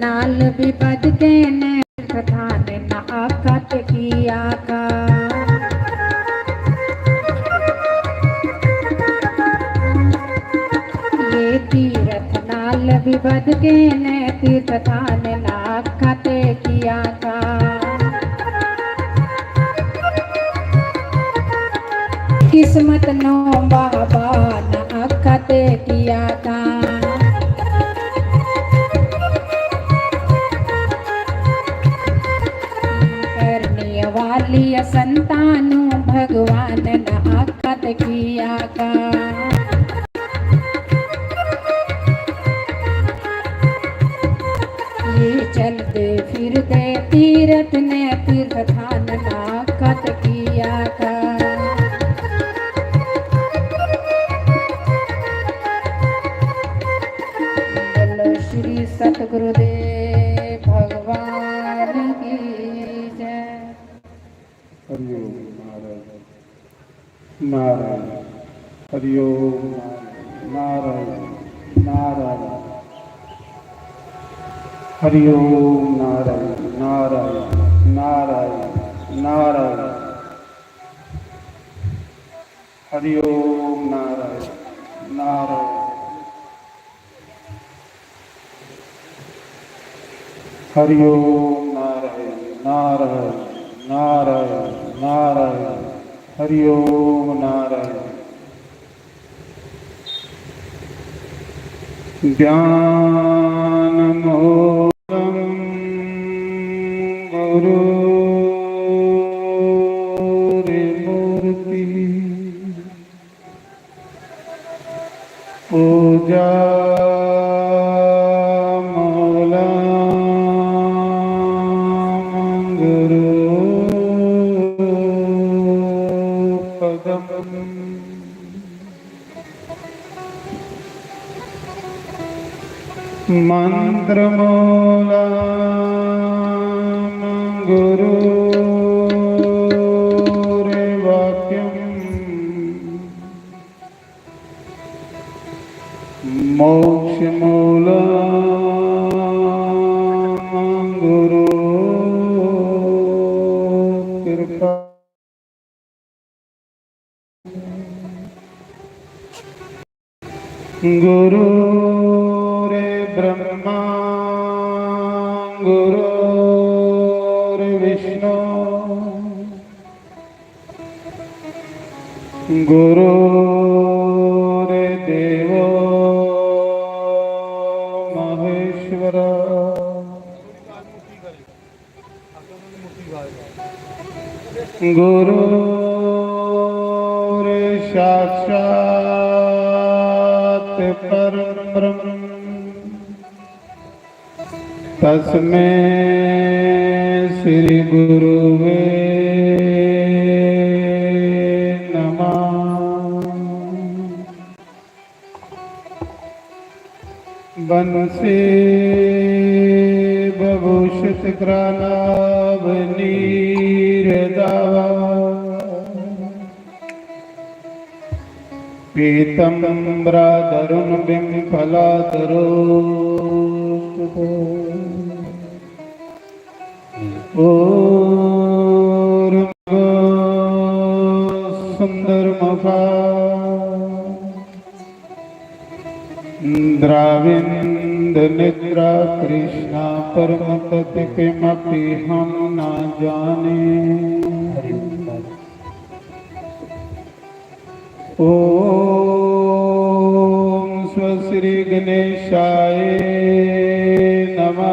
नाल विपद के ने स्थान न आकत किया का। ये तीर्थ नाल विपद के ने तीर्थ स्थान न आकत किया का। किस्मत नो बाबा न आकत किया का। वाली संतानु भगवान न आकत किया का। ये चलते फिरते तीर्थ ने तीर्थ स्थान न आकत किया का। बोलो श्री सतगुरुदेव भगवान की जय। हरिओम नारायण नारायण हरिओम नारायण नारायण हरिओम नारायण नारायण नारायण नारायण हरिओम नारायण नारायण हरिओम नारायण नारायण नारायण नारायण हरिओम नारायण। ज्ञानमूलं गुरुर्मूर्ति पूजा मंत्रमूलं गुरुर्वाक्यं मोक्षमूलं गुरुर्कृपा। गुरुर्ब्रह्मा गुरुर्विष्णु गुरुर्देवो महेश्वरा। गुरुर्साक्षात् परब्रह्म तस्मै श्री गुरुवे नमः। बंसी बभूषित ग्रानावनीरदावा पीतम्बराधरुण बिम्फलाधरो सुंदर मुखा द्राविंद निद्रा कृष्णा परम तत् किमपि हम न जाने। ओम स्वश्री गणेशाय नमः।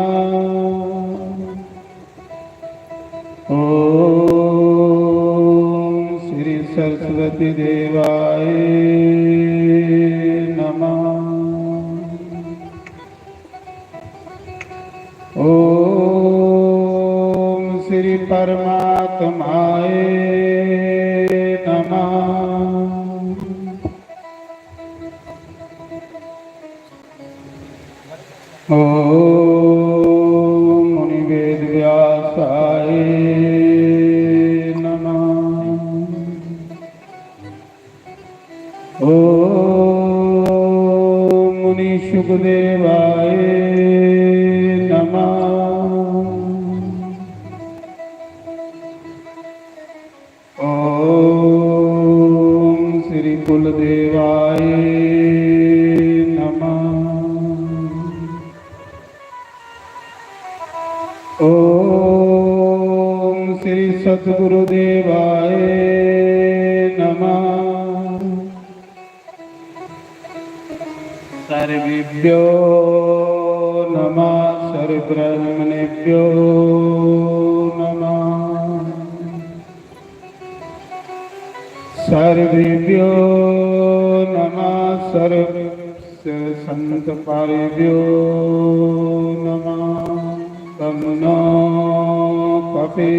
ओम श्री सरस्वती देवाय नमः। ओम श्री परमात्माय नमः। ओम मुनि वेद व्यासाय नमः। ओम मुनि शुकदेवाय नमः। ओम श्री सद्गुरुदेवाय नमः। सर्वेभ्यो नमः, सर्वब्रह्मणेभ्यो नमः, सर्वेभ्यो नमः, सर्व संत पारेभ्यो नमः। तन्नो पपे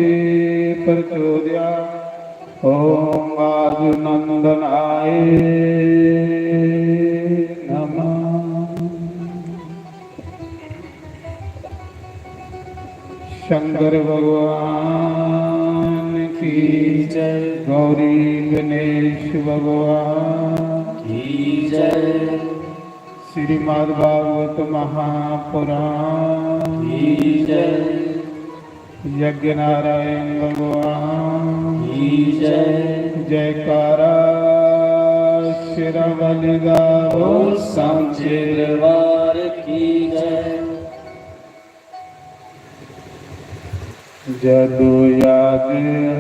प्रचोदयात्। ओम वासुनंदनाय नमः। शंकर भगवान की जय, गौरी गणेश भगवान की जय, श्रीमद् भागवत महापुराण की जय, यज्ञ नारायण भगवान की जय। जयकारा शिरवली गावो सांचे दरबार की जय। जदु याद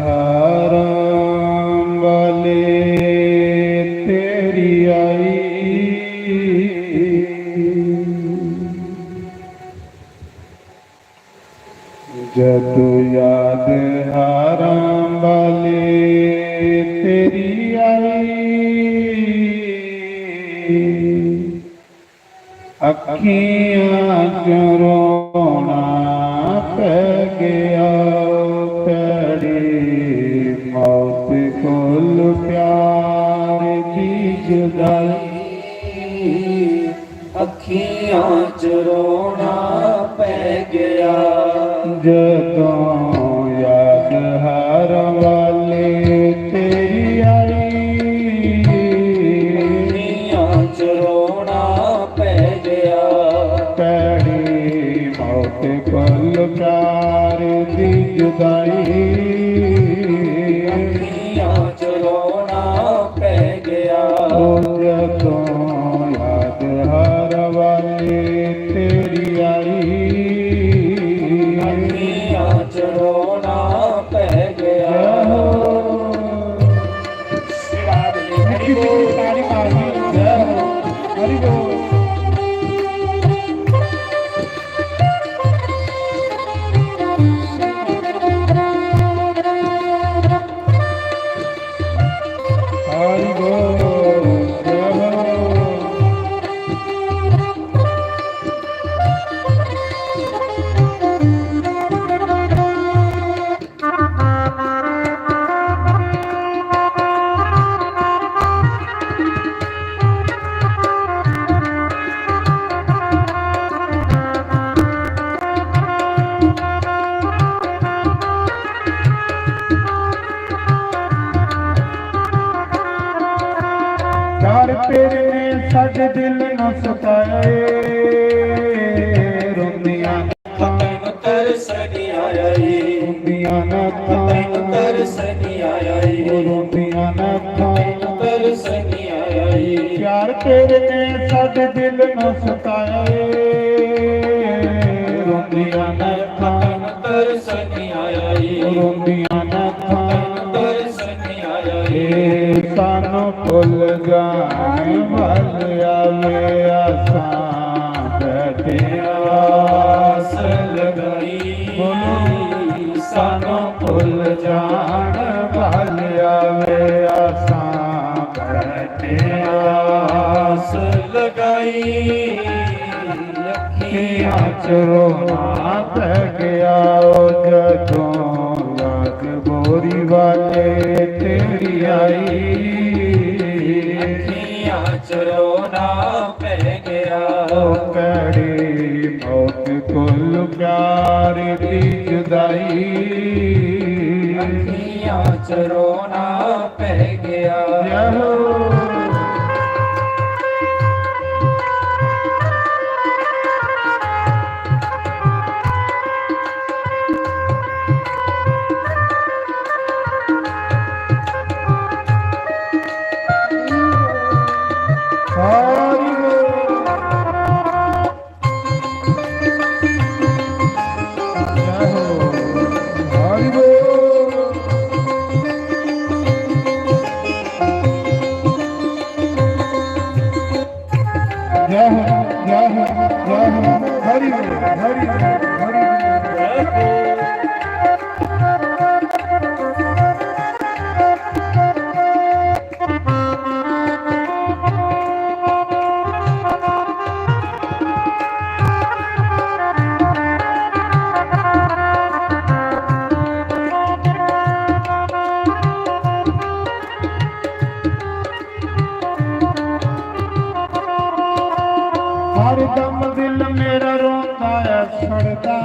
हाराम वाले तेरी आई, जदु याद हाराम वाले तेरी आई, अखियां चो रोना पै गया, पैड़ी मौत कोल प्यार की जुदाई, अखियां च रोना पै गया। जदों याद हर वाले तेरी आई, अखियां च रोना पै गया। पैड़ी मौत कोल प्यार दी जुदाई, अखियां च रोना पै गया। ओ जदों याद हर वाले तेरी आई, अखियां च रोना पै गया। हरि बोल, ताली मारनी, जय हो, हरि बोल। हरि बोल, जय हो। प्यार तेरे ने साडे दिल न सताए, रोंदियां तैनू तरस नहीं आया ई, रोंदियां न तैनू तरस नहीं आया ई, रोंदियां न तैनू तरस नहीं आया ई। प्यार तेरे ने साडे दिल न सताए, रोंदियां न तैनू तरस नहीं आया ई, रोंदियां न तैनू तरस नहीं आया ई। सानू भुल जान वाल आवे, आसां बैठे आस लगाई, सानू भुल जान वाल आवे, आसां बैठे आस लगाई। अखियां च रोना पै गया, जदों याद गोरी वाले तेरी आई, अखियां च रोना पै गया। पैड़ी मौत कुल प्यार दी जुदाई, अखियां च रोना पै गया। जय हो। हरि बोल, जय ਜੈ ਹੋ ਹਰੀ ਹਰੀ ਹਰੀ ਹਰ ਦਮ ਦਿਲ ਮੇਰਾ ਰੋਂਦਾ ਸੜਦਾ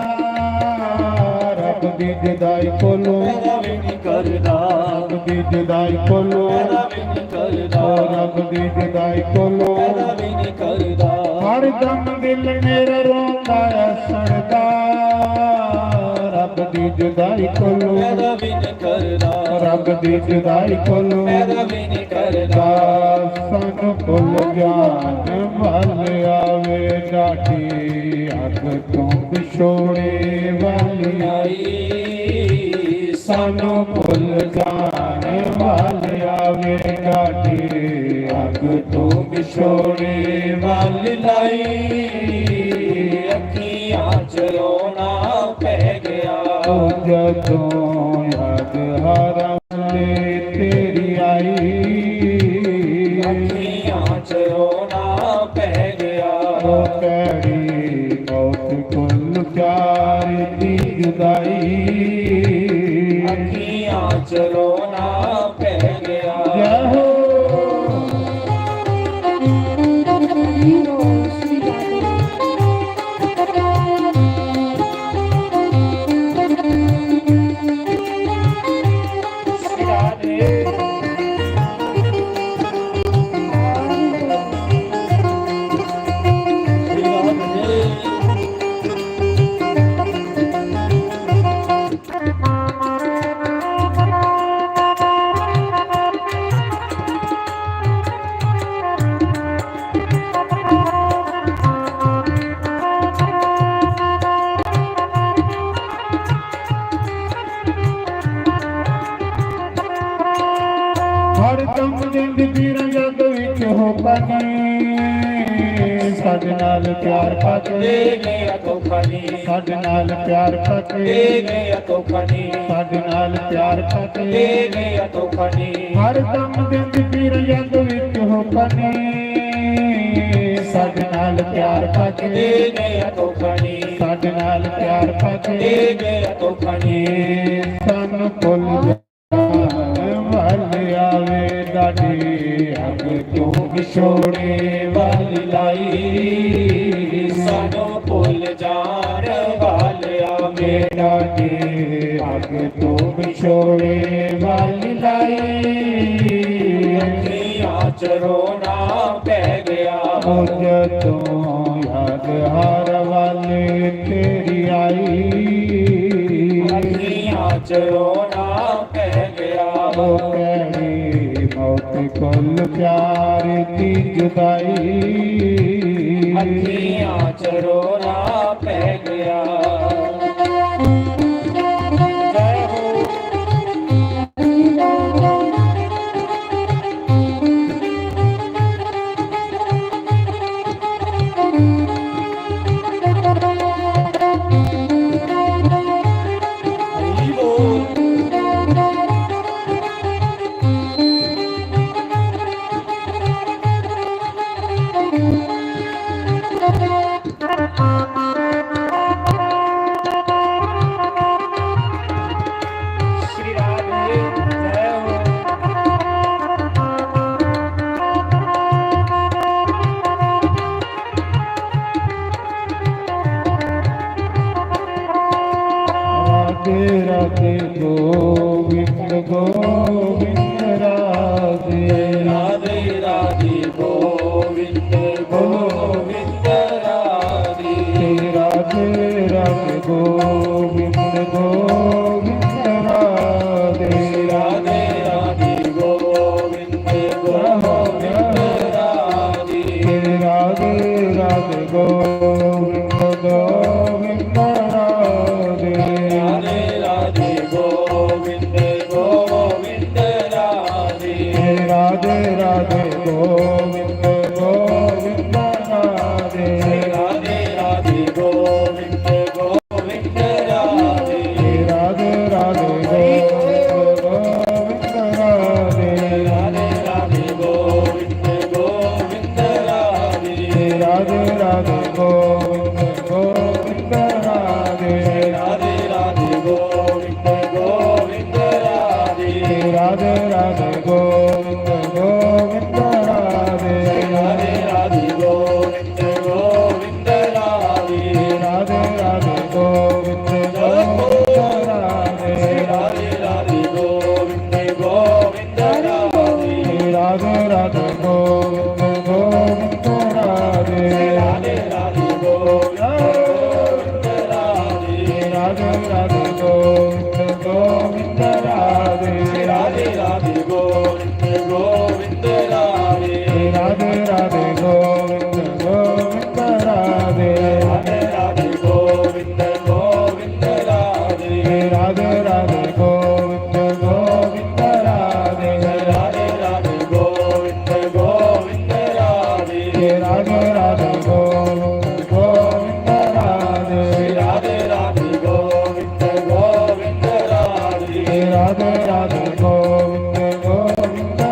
ਰੱਬ ਦੀ ਜੁਦਾਈ ਕੋਲੋਂ ਮੇਰਾ ਵੀ ਨਹੀਂ ਕਰਦਾ ਰੱਬ ਦੀ ਜੁਦਾਈ ਕੋਲੋਂ ਮੇਰਾ ਵੀ ਨਹੀਂ ਕਰਦਾ ਰੱਬ ਦੀ ਜੁਦਾਈ ਕੋਲੋਂ ਮੇਰਾ ਵੀ ਨਹੀਂ ਕਰਦਾ ਹਰ ਦਮ ਦਿਲ ਮੇਰਾ ਰੋਂਦਾ ਸੜਦਾ ਰੱਬ ਦੀ ਜੁਦਾਈ ਕੋਲੋਂ ਮੇਰਾ ਵੀ ਨਹੀਂ ਕਰਦਾ ਰੱਬ ਦੀ ਜੁਦਾਈ ਕੋਲੋਂ ਮੇਰਾ ਵੀ ਨਹੀਂ ਕਰਦਾ ਸਾਨੂੰ ਭੁੱਲ ਜਾਣ ਵੱਲ ਆਵੇ ਡਾਢੀ ਅੱਗ ਤੋਂ ਵਿਛੋੜੇ ਵਾਲੀ ਆਈ ਸਾਨੂੰ ਭੁੱਲ ਜਾਣ ਵੱਲ ਆਵੇ ਡਾਢੀ ਅੱਗ ਤੋਂ ਵਿਛੋੜੇ ਵਾਲੀ ਲਾਈ ਅੱਖੀਆਂ ਚ ਰੋਣਾ ਪੈ ਗਿਆ ਜਦੋਂ ਯਾਦ ਹਰਾਂਦੇ ਤੇਰੀ ਆਈ ਅੱਖੀਆਂ ਚ ਰੋਣਾ ਪੈ ਗਿਆ ਉਹ ਕਿਹੜੀ ਮੌਤ ਕੁੱਲ ਪਿਆਰ ਦੀ ਜੁਦਾਈ ਅੱਖੀਆਂ ਚ ਰੋਣਾ ਪੈ ਗਿਆ ਜੈ ਹੋ ਹੀਰੋ ਸ੍ਰੀ ਰਾਧੇ ਸ੍ਰੀ ਰਾਧੇ ਹਰ ਦਮ ਜ਼ਿੰਦਗੀ ਰੰਗ ਵਿੱਚ ਹੋ ਪਾਣੀ ਸਾਡੇ ਨਾਲ ਪਿਆਰ ਦੇ ਪਾਕੇ ਗਿਆ ਧੋਖਾ ਨੀ ਸਾਡੇ ਨਾਲ ਪਿਆਰ ਦੇ ਪਾਕੇ ਗਿਆ ਧੋਖਾ ਨੀ ਸਾਡੇ ਨਾਲ ਪਿਆਰ ਦੇ ਪਾਕੇ ਗਿਆ ਧੋਖਾ ਨੀ ਹਰ ਦਮ ਜ਼ਿੰਦਗੀ ਰੰਗ ਵਿੱਚ ਹੋ ਪਾਣੀ ਸਾਡੇ ਨਾਲ ਪਿਆਰ ਦੇ ਪਾਕੇ ਗਿਆ ਧੋਖਾ ਨੀ ਸਾਡੇ ਨਾਲ ਪਿਆਰ ਦੇ ਪਾਕੇ ਗਿਆ ਧੋਖਾ ਨੀ ਸਾਨੂੰ ਭੁੱਲ ਵੱਲ ਆਵੇ ਡਾਢੀ ਅੱਗ ਤੋਂ ਵਿਛੋੜੇ ਵਾਲੀ ਲਾਈ ਸਾਨੂੰ ਭੁੱਲ ਜਾਣ ਵਾਲਿਆ ਮੇਰਾ ਜੀ ਅੱਗ ਤੋਂ ਵਿਛੋੜੇ ਵਾਲੀ ਲਾਈ ਅੱਖੀਆਂ ਚ ਰੋਣਾ ਪੈ ਗਿਆ ਉਹ ਜਦੋਂ ਯਾਦ ਹਰ ਵਾਲੇ ਤੇਰੀ ਆਈ ਅੱਖੀਆਂ ਚ ਰੋਣਾ ਪੈ ਗਿਆ ਉਹ ਕਹਿਣੀ ਮੌਤ ਕੁੱਲ ਪਿਆਰ ਦੀ ਜੁਦਾਈ ਅੱਖੀਆਂ ਚ ਰੋਣਾ ਪੈ ਗਿਆ ਜੈ ਹੋ ਹਰੀ ਬੋਲ श्री राधे जय हो राधे राधे गोविंद गोविंद राधे राधे राधे गोविंद गोविंद राधे राधे राधे गोविंद गोविंद राधे राधे राधे गोविंद गोविंद राधे राधे राधे गोविंद गोविंद राधे राधे राधे गोविंद राधे गोविंद गोविंद राधे राधे राधे गोविंद गोविंद राधे राधे राधे गोविंद गोविंद राधे राधे राधे गोविंद गोविंद राधे राधे राधे गोविंद गोविंद राधे राधे राधे गोविंद गोविंद राधे राधे राधे गोविंद गोविंद राधे राधे राधे गोविंद गोविंद राधे राधे राधे गोविंद गोविंद राधे राधे राधे गोविंद गोविंद राधे राधे राधे गोविंद गोविंद राधे राधे राधे गोविंद गोविंद राधे राधे राधे गोविंद गोविंद राधे राधे राधे गोविंद गोविंद राधे राधे राधे गोविंद गोविंद राधे राधे राधे गोविंद गोविंद राधे राधे राधे गोविंद गोविंद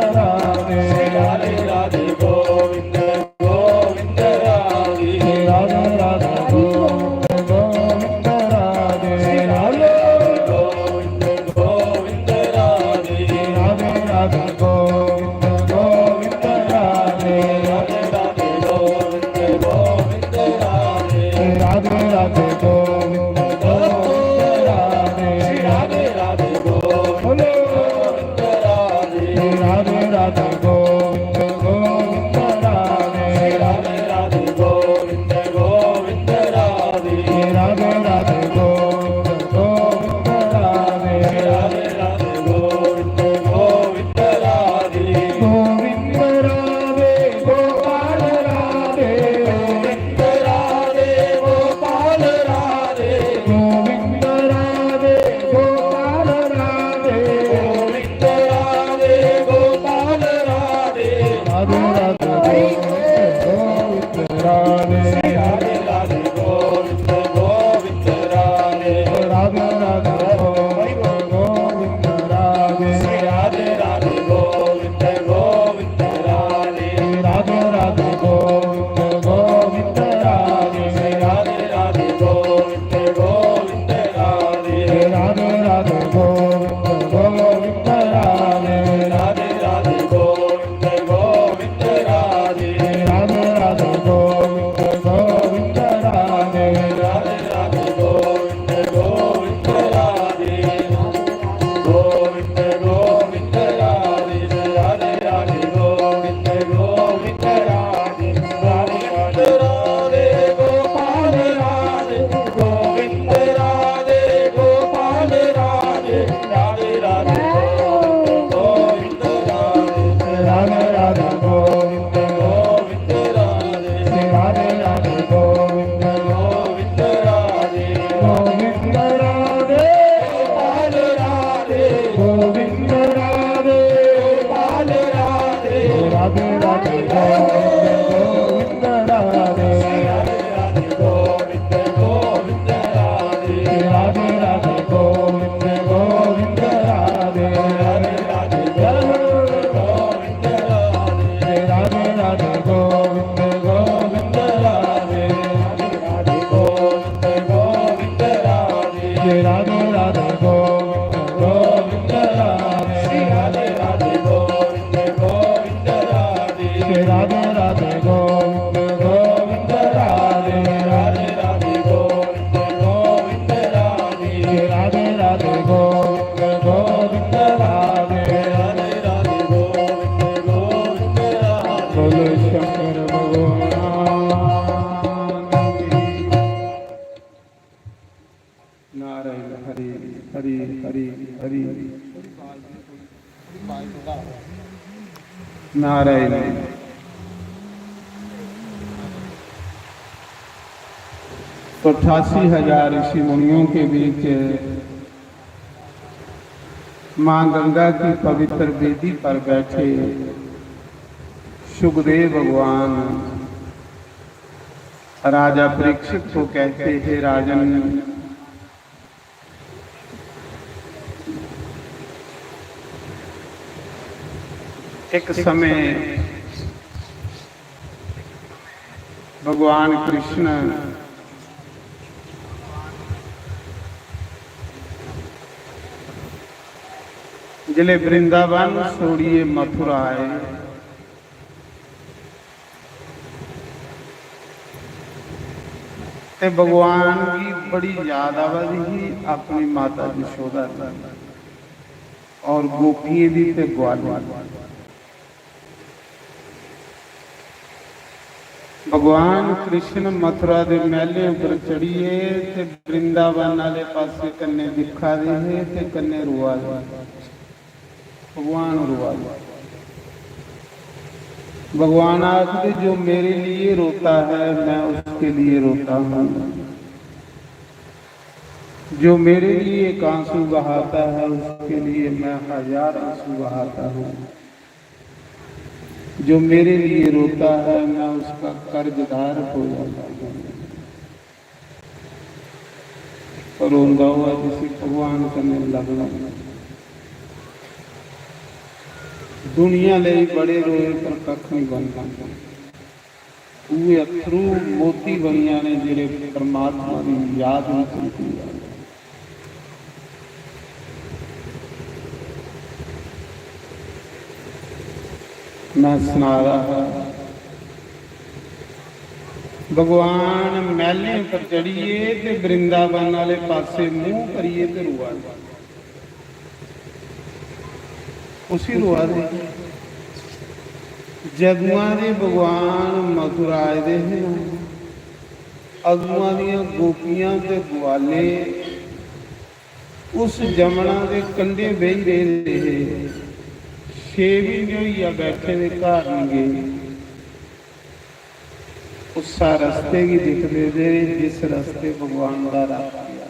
राधे राधे राधे गोविंद गोविंद राधे राधे राधे गोविंद गोविंद राधे राधे गोविंद गोविंद राधे राधे राधे गोविंद गोविंद राधे राधे राधे गोविंद गोविंद राधे राधे राधे गोविंद गोविंद राधे राधे राधे गोविंद गोविंद राधे राधे राधे गोविंद गोविंद राधे राधे राधे गोविंद गोविंद राधे राधे राधे गोविंद गोविंद राधे राधे राधे गोविंद गोविंद राधे गोविंद राधे गोपाल राधे गोविंद राधे गोपाल राधे गोविंद राधे गोपाल राधे गोविंद राधे गोपाल राधे राधे राधे गोविंद राधे राधे राधे गोविंद गोविंद राधे राधे राधे गोविंद गोविंद राधे राधे राधे गोविंद गोविंद राधे राधे राधे गोविंद गोविंद राधे राधे राधे गोविंद गोविंद राधे राधे राधे गोविंद गोविंद राधे राधे राधे गोविंद गोविंद राधे राधे राधे गोविंद गोविंद राधे राधे राधे गोविंद गोविंद राधे गोविंद गोविंद राधे राधे राधे गोविंद गोविंद राधे राधे राधे गोपाल राधे गोविंद राधे गोपाल राधे राधे राधे गोविंद राधे राधे राधे गोविंद गोविंद राधे राधे राधे गोविंद गोविंद राधे गोविंद राधे गोपाल राधे गोविंद राधे गोपाल राधे राधे राधे गोविंद राधे राधे राधे गोविंद गोविंद राधे राधे राधे गोविंद गोविंद राधे राधे राधे गोविंद राधे राधे राधे गोविंद गोविंद राधे राधे गोविंद गोविंद राधे राधे राधे गोविंद गोविंद राधे राधे राधे गोविंद गोविंद राधे राधे राधे गोविंद गोविंद राधे राधे राधे गोविंद गोविंद राधे राधे राधे गोविंद गोविंद राधे राधे राधे गोविंद गोविंद राधे बोलो शंकर भगवान की। नारायण हरि हरि हरि हरि नारायण 88,000 ऋषि मुनियों के बीच मां गंगा की पवित्र वेदी पर बैठे सुखदेव भगवान राजा परीक्षित को कहते हैं, राजन एक समय भगवान कृष्ण जिले वृंदावन छोड़िए मथुरा आए। ते भगवान की बड़ी याद आवादी अपनी माता यशोदा और गोपियां दी ते ग्वाल। भगवान कृष्ण मथुरा के महले उपर चढ़िए ते वृंदावन वाले पासे कन्ने दिखा दे ते कन्ने रुआ दे। भगवान रुआ दे। भगवान आखिर जो मेरे लिए रोता है मैं उसके लिए रोता हूँ, जो मेरे लिए एक आंसू बहाता है उसके लिए मैं 1000 आंसू बहाता हूँ, जो मेरे लिए रोता है मैं उसका कर्जदार हो जाता हूँ। रोंदा हुआ जिसे भगवान करने लगना। दुनिया ले बड़े रोए पर कख नहीं बनता। वो अथरू मोती बनिया ने जिहड़े परमात्मा की याद में चलती है। मैं सुना रहा भगवान महले पर चढ़िए ते वृंदावन वाले पासे मुंह करिए ते रुआ उसी रुआ दे। जदुआ दे भगवान मथुरा आए दे अगुआ दियां गोपियां ते ग्वाले उस जमुना के कंढे बही रहे। 6 महीने हुई बैठे दे घर नहीं गए। उस रस्ते की दिखते दे जिस रस्ते भगवान का रख दिया।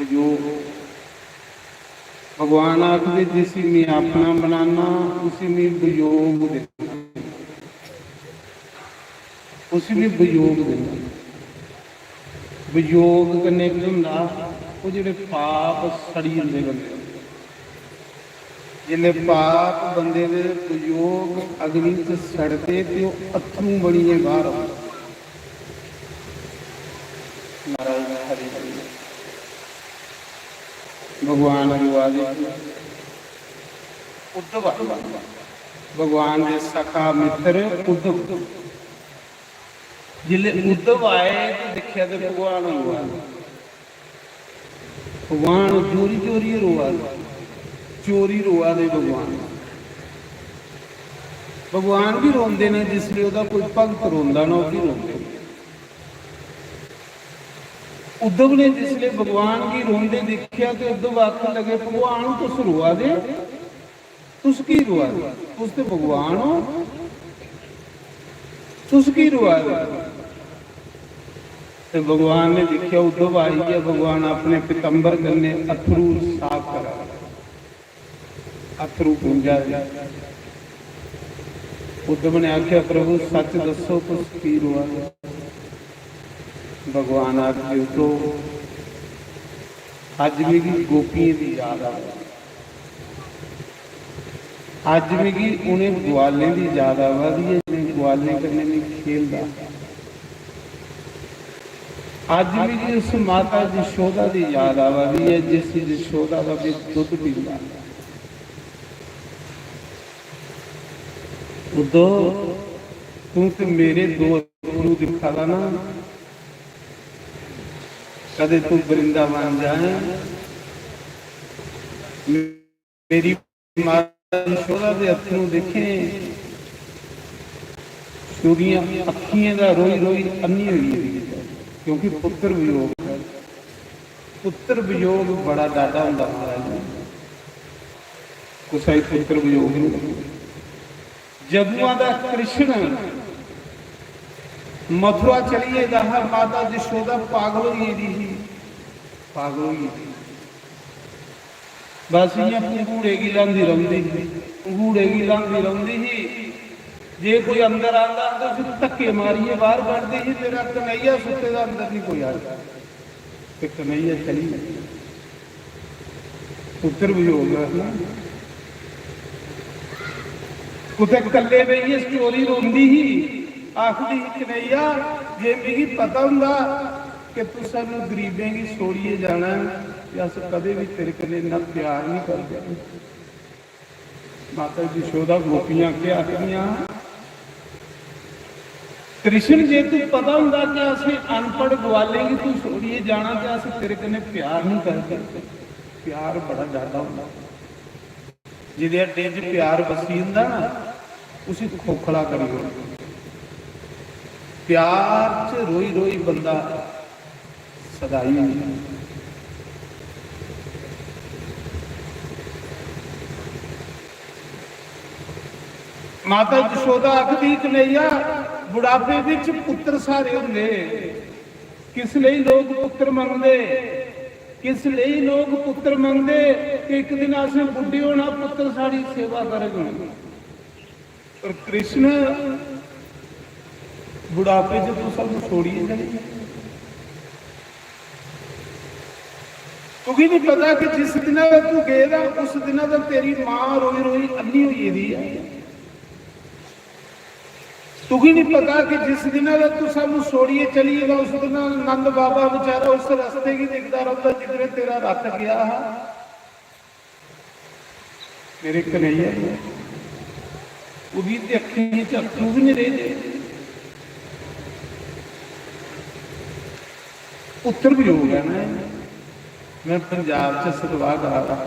जो भगवान आखिर जिस में अपना बनाना उसी में वियोग देना, उसी में वियोग देना। वियोग कन्ने की होंदा वो जिहड़े पाप सड़ी जाते बंदे, जिन्हें पाप बंदे दे वियोग अग्नि च सड़ते ते वो अथरू बणिए बाहर आउंदा। नारायण हरि हरि भगवान रुआदे। उद्धव भगवान के सखा मित्र उद्धव जिले उद्धव आए तो देखा तो भगवान रुआ। भगवान चोरी चोरी रुआ, चोरी रुआ दे। भगवान भी रोंदे ने जिसलिए उसका कोई भगत रोंदा ना वो भी रोंदे। उद्धव ने जिसले भगवान की रोंदे देखा तो उद्धव आखन लगे भगवान तुस रुआ दे, तुस की रुआ दे, तुस तो भगवान हो, तुस की रुआ दे। तो भगवान ने देखा उद्धव आई है, भगवान अपने पितंबर करने अथरू साफ करा, अथरू पूंजा। उद्धव ने आख्या प्रभु सच दसो तुस की रुआ दे। भगवान आखिर तो अज मेरी गोपियों की याद आ, अज मेरी उन्हें ग्वाले की याद आवादी है जिन्हें ग्वाले करने में खेलता। अज मेरी उस माता यशोदा की याद आवादी है जिस यशोदा का भी दुध पीता। उद्धव तू तो मेरे 2 अथरू दिखा था ना, कदे तू वृंदावन जाए मेरी माता यशोदा के अथरू देखे, चोरियां अखियां का रोई रोई अन्नी हुई क्योंकि पुत्र वियोग है। पुत्र वियोग बड़ा डाटा होंदा महाराज, कुछ पुत्र वियोग नहीं। जदुआ का कृष्ण मथुरा चलिए जहां माता यशोदा पागल हुई थी, पागल हुई थी। बस इं पंगूड़े की लांदी रही, पंगूड़े की लांदी रही ही। जे कोई अंदर आता तो फिर धक्के मारिए बाहर बढ़ती ही। तेरा कन्हैया सुते का अंदर नहीं कोई आता, तो कन्हैया चली पुत्र भी हो गया। कुछ कले बही स्टोरी रोंदी ही आखदी कन्हैया जे मिगी पता हुंदा कि तू सानू गरीबें गी छोड़िए जाना ते अस कदे भी तेरे कन्नै इन्ना प्यार नहीं करदे। माता यशोदा गोपियां के आखदियां कृष्ण जे तू पता हुंदा कि असीं अनपढ़ ग्वाले गी तू छोड़िए जाना ते अस तेरे कन्नै प्यार नहीं करदे। प्यार बड़ा ज्यादा हुंदा, जिहदे अड्डे च प्यार वसी हुंदा ना उसी खोखला करी होंदा। प्यार च रोई रोई बंदा सदाई नहीं। माता यशोदा आखदी कन्हैया बुढ़ापे विच पुत्र सारे हुंदे, किस लिए लोग पुत्र मंगदे, किस लिए लोग पुत्र मंगदे कि एक दिन असें बुढ़े होना पुत्र साड़ी सेवा करेगा। पर कृष्ण बुढ़ापे च तू सब छोड़िए जाए, तुझे नहीं पता कि जिस दिन तू गएगा उस दिन तो तेरी मां रोई रोई अन्नी हुई दी है। तुझे नहीं पता कि जिस दिन तू सब छोड़िए चलिएगा उस दिन नंद बाबा बेचारा उस रास्ते की देखता रहता जिधर तेरा रथ गया। मेरे कन्हैया उदी अखी च अखू भी नहीं रहे। पुत्र भी हो गया ना। मैं पंजाब च सतवाह करा रहा,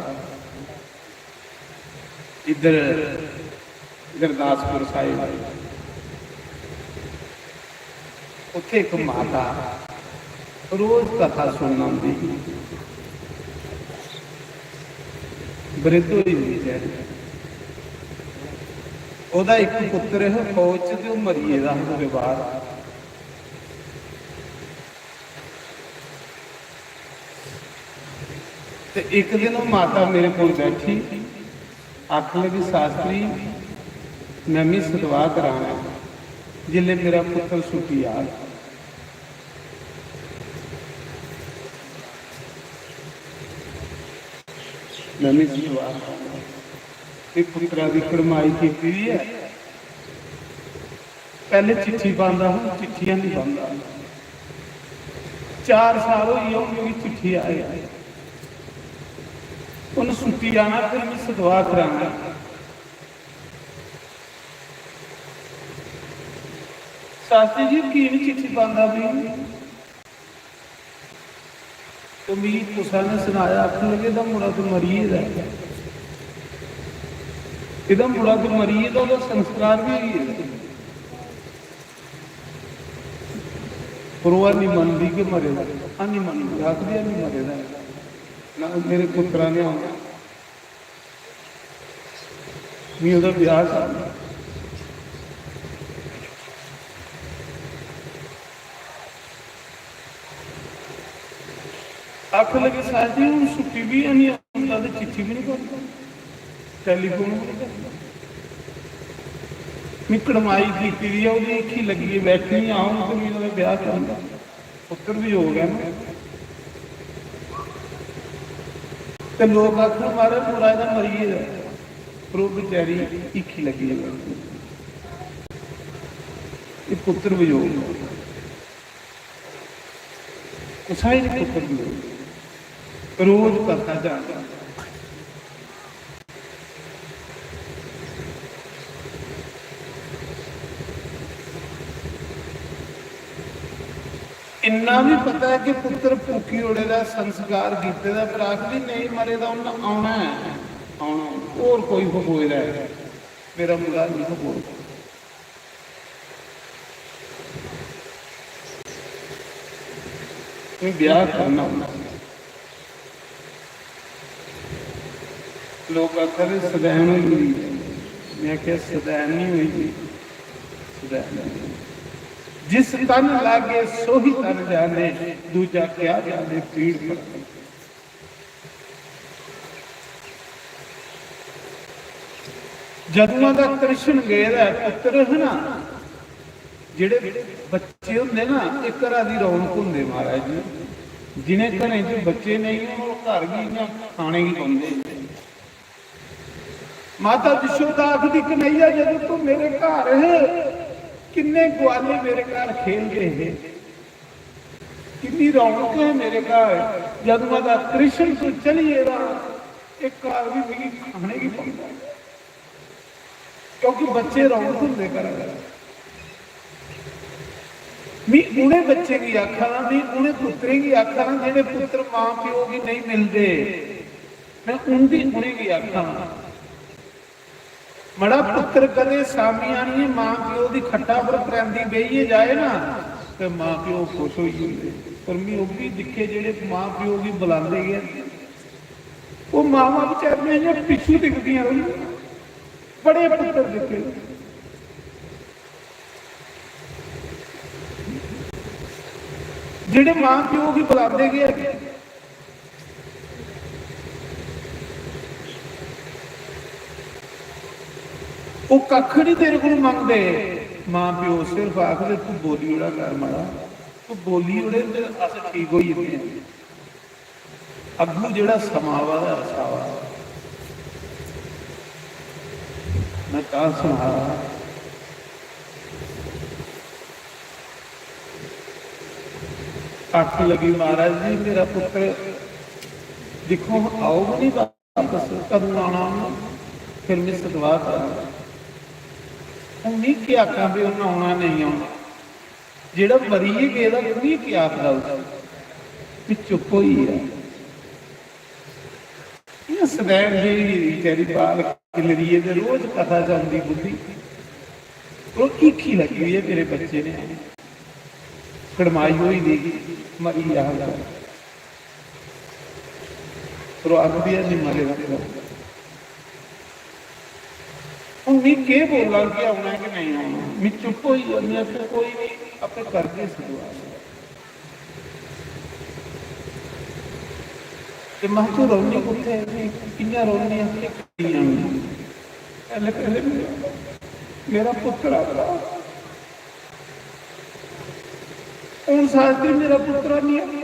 इधर गुरदासपुर साहिब उत्थे एक माता रोज कथा सुनना आती, वृद्ध होई बेचारी। ओदा एक पुत्र है फौज च ते मरीए दा उसके बाद ते एक दिन वो माता मेरे को बैठी आख लगी शास्त्री मैं भी सतवाह कराना जिले मेरा पुत्र सुखी आ। मैं भी सतवाह पुत्रा की कड़माई की है। पहले चिट्ठी पांदा हूं चिट्ठियां नहीं पांदा। 4 साल हो गए चिट्ठी आई उन्हें सुखी जाना फिर मैं सतवाह कराना। शास्त्री जी की नहीं चिट्ठी पांदा भी तो मेरी तुसा ने सुनाया आखन लगे दा मुड़ा तो मरीए दा इहदा मुड़ा तो मरीए दा संस्कार भी है पर वो नहीं मनती कि मरे दा नहीं मनती आखदी नहीं मरे दा ना मेरे पुत्रा ने आना मैं उहदा ब्याह करना। आख लगे साथी हूँ छुट्टी भी नहीं आता तो चिट्ठी भी नहीं करता टैलीफोन भी नहीं करता। मैं कड़माई की एक ही लगी है बैठी आऊँ तो मैं ब्याह करना पुत्र भी हो गया ना। तो लोग आखर मारे पूरा इहदा मरीए पर वो बेचारी एक ही लगी है पुत्र भी हो गया सारे पुत्र भी हो गया। रोज कथा जाता इन्ना भी पता है कि पुत्र भूखी ओड़े का संस्कार किते दा पर आखदी नहीं मरे दा उन्हें आना है आना और कोई होए दा है मेरा मुंडा नहीं हो मैं ब्याह करना लोग आखर सदैन हुई मैं क्या सदैन नहीं हुई सदैन जिस तन लागे सो ही तन जाने दूजा क्या जाने पीड़ पर। जदों का कृष्ण गए पुत्र है ना जेड़े बच्चे होंगे ना एक घर की रौनक होंगे महाराज जी जिन्हें घरें च बच्चे नहीं वो घर भी खाने ही पाते। माता यशोदा आखदी कन्हैया जब तू मेरे घर है किन्ने ग्वाले मेरे घर खेलते हैं, कितनी रौनक है मेरे घर। जब मैं कृष्ण को चलिए एक कार भी मेरी खाने की पड़ता, क्योंकि बच्चे रौनक होंगे घर। मैं उन्हें बच्चे की आखा ना, मैं उन्हें पुत्रे की आखा ना जेडे पुत्र मां प्यो की नहीं मिलते, मैं उनकी उन्हें की आखा। मड़ा पुत्र कदे सामी आनी मां प्यो की खट्टा पर करंदी बेहिए जाए ना तो मां प्यो खुश हो जाते। पर मैं वो भी दिखे जेडे मां प्यो की बुलाते गए, वो मावा बेचारियां पिछू दिखदियां रही। बड़े पुत्र दिखे जेडे मां प्यो की बुलाते गए, वो कख नहीं तेरे को मंगते। मां प्यो सिर्फ आखते तू बोली ओड़ा कर, माड़ा तू बोली ओड़े तो अस ठीक हो जाते हैं। अगू जेड़ा समावा दा रसावा मैं कहा सुना। अख लगी महाराज जी मेरा पुत्र देखो आओ नहीं वापस, कदू आना फिर मैं सदवा करा। उन्हीं क्या आखा भी उन्हें आना नहीं आना, जेड़ा मरीए गए उन्हीं क्या आखदा भी चुप होई है। सदैव जी तेरी बाल किलरिए दे रोज कथा चलती बुद्धि ईखी लगी हुई है। मेरे बच्चे ने कड़माई हुई देगी मरी जाएगा, तो आखदी है नहीं मरेगा। मैं के बोला कि आना कि नहीं आना, मैं चुप हो जानी फिर कोई नहीं अपने करके सदवा। मैं तू रोनी कुत्ते किया रोनी पहले पहले मेरा पुत्र आता हूँ साथ ही मेरा पुत्र नहीं आता।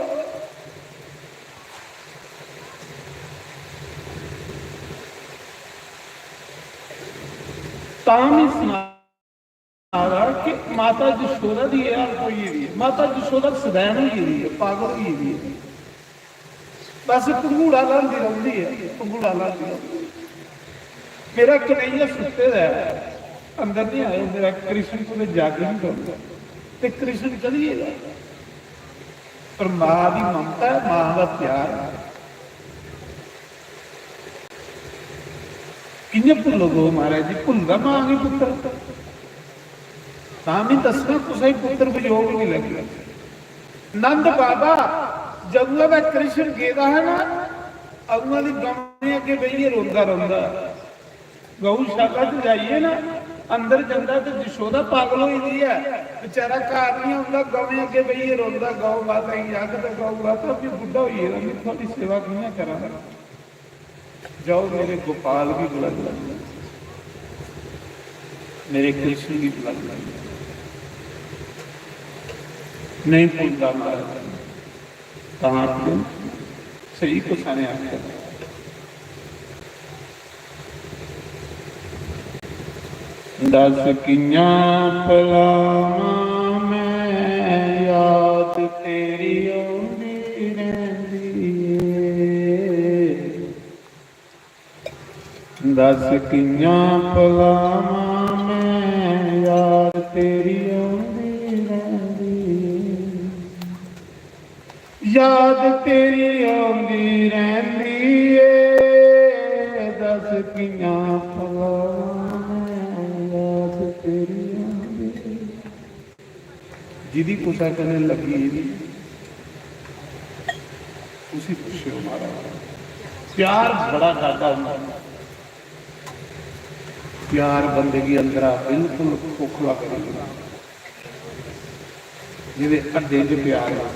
कि माता जशोदा की हाल कोई माता जशोदा सदैन हुई है, पागल हुई है, बस पंगूड़ा लाती रहती है, पंगूड़ा लाती रहती। मेरा कन्हैया सुते अंदर नहीं आया, मेरा कृष्ण को जाग नहीं करता, कृष्ण चलिएगा। पर मां की ममता है, मां का प्यार किन्ने भुलोगे महाराज जी, भुलदा मां की पुत्र भी दसना कुछ पुत्र वियोग नहीं लगे। नंद बाबा जंगल में कृष्ण गेदा है ना, अगुआ की गौने अगे बहिए रोंदा रोंदा, गौशाला च जाइए ना अंदर जाता तो जशोदा पागल हुई है, बेचारा घर नहीं आता, गौने अगे बहिए रोंदा, गौ माता ही आखदा गौ माता भी बुढ़ा हुई है, थोड़ी सेवा कियां करा। जाओ मेरे गोपाल की बुलंद, मेरे कृष्ण की बुलंद नहीं भूलता महाराज। कहाँ सही को सारे आखिर दस किया पलावां मैं याद तेरी आउंदी रहिंदी है। दस किया पलावां मैं याद तेरी आउंदी रहिंदी है। याद तेरी आउंदी रहिंदी है। दस किया जिदी पूछा करने लगी उसी पूछे हमारा प्यार बड़ा ज्यादा होता। प्यार बंदे की अंदर बिल्कुल खोखला करेगा, जिसे अड्डे च प्यार है।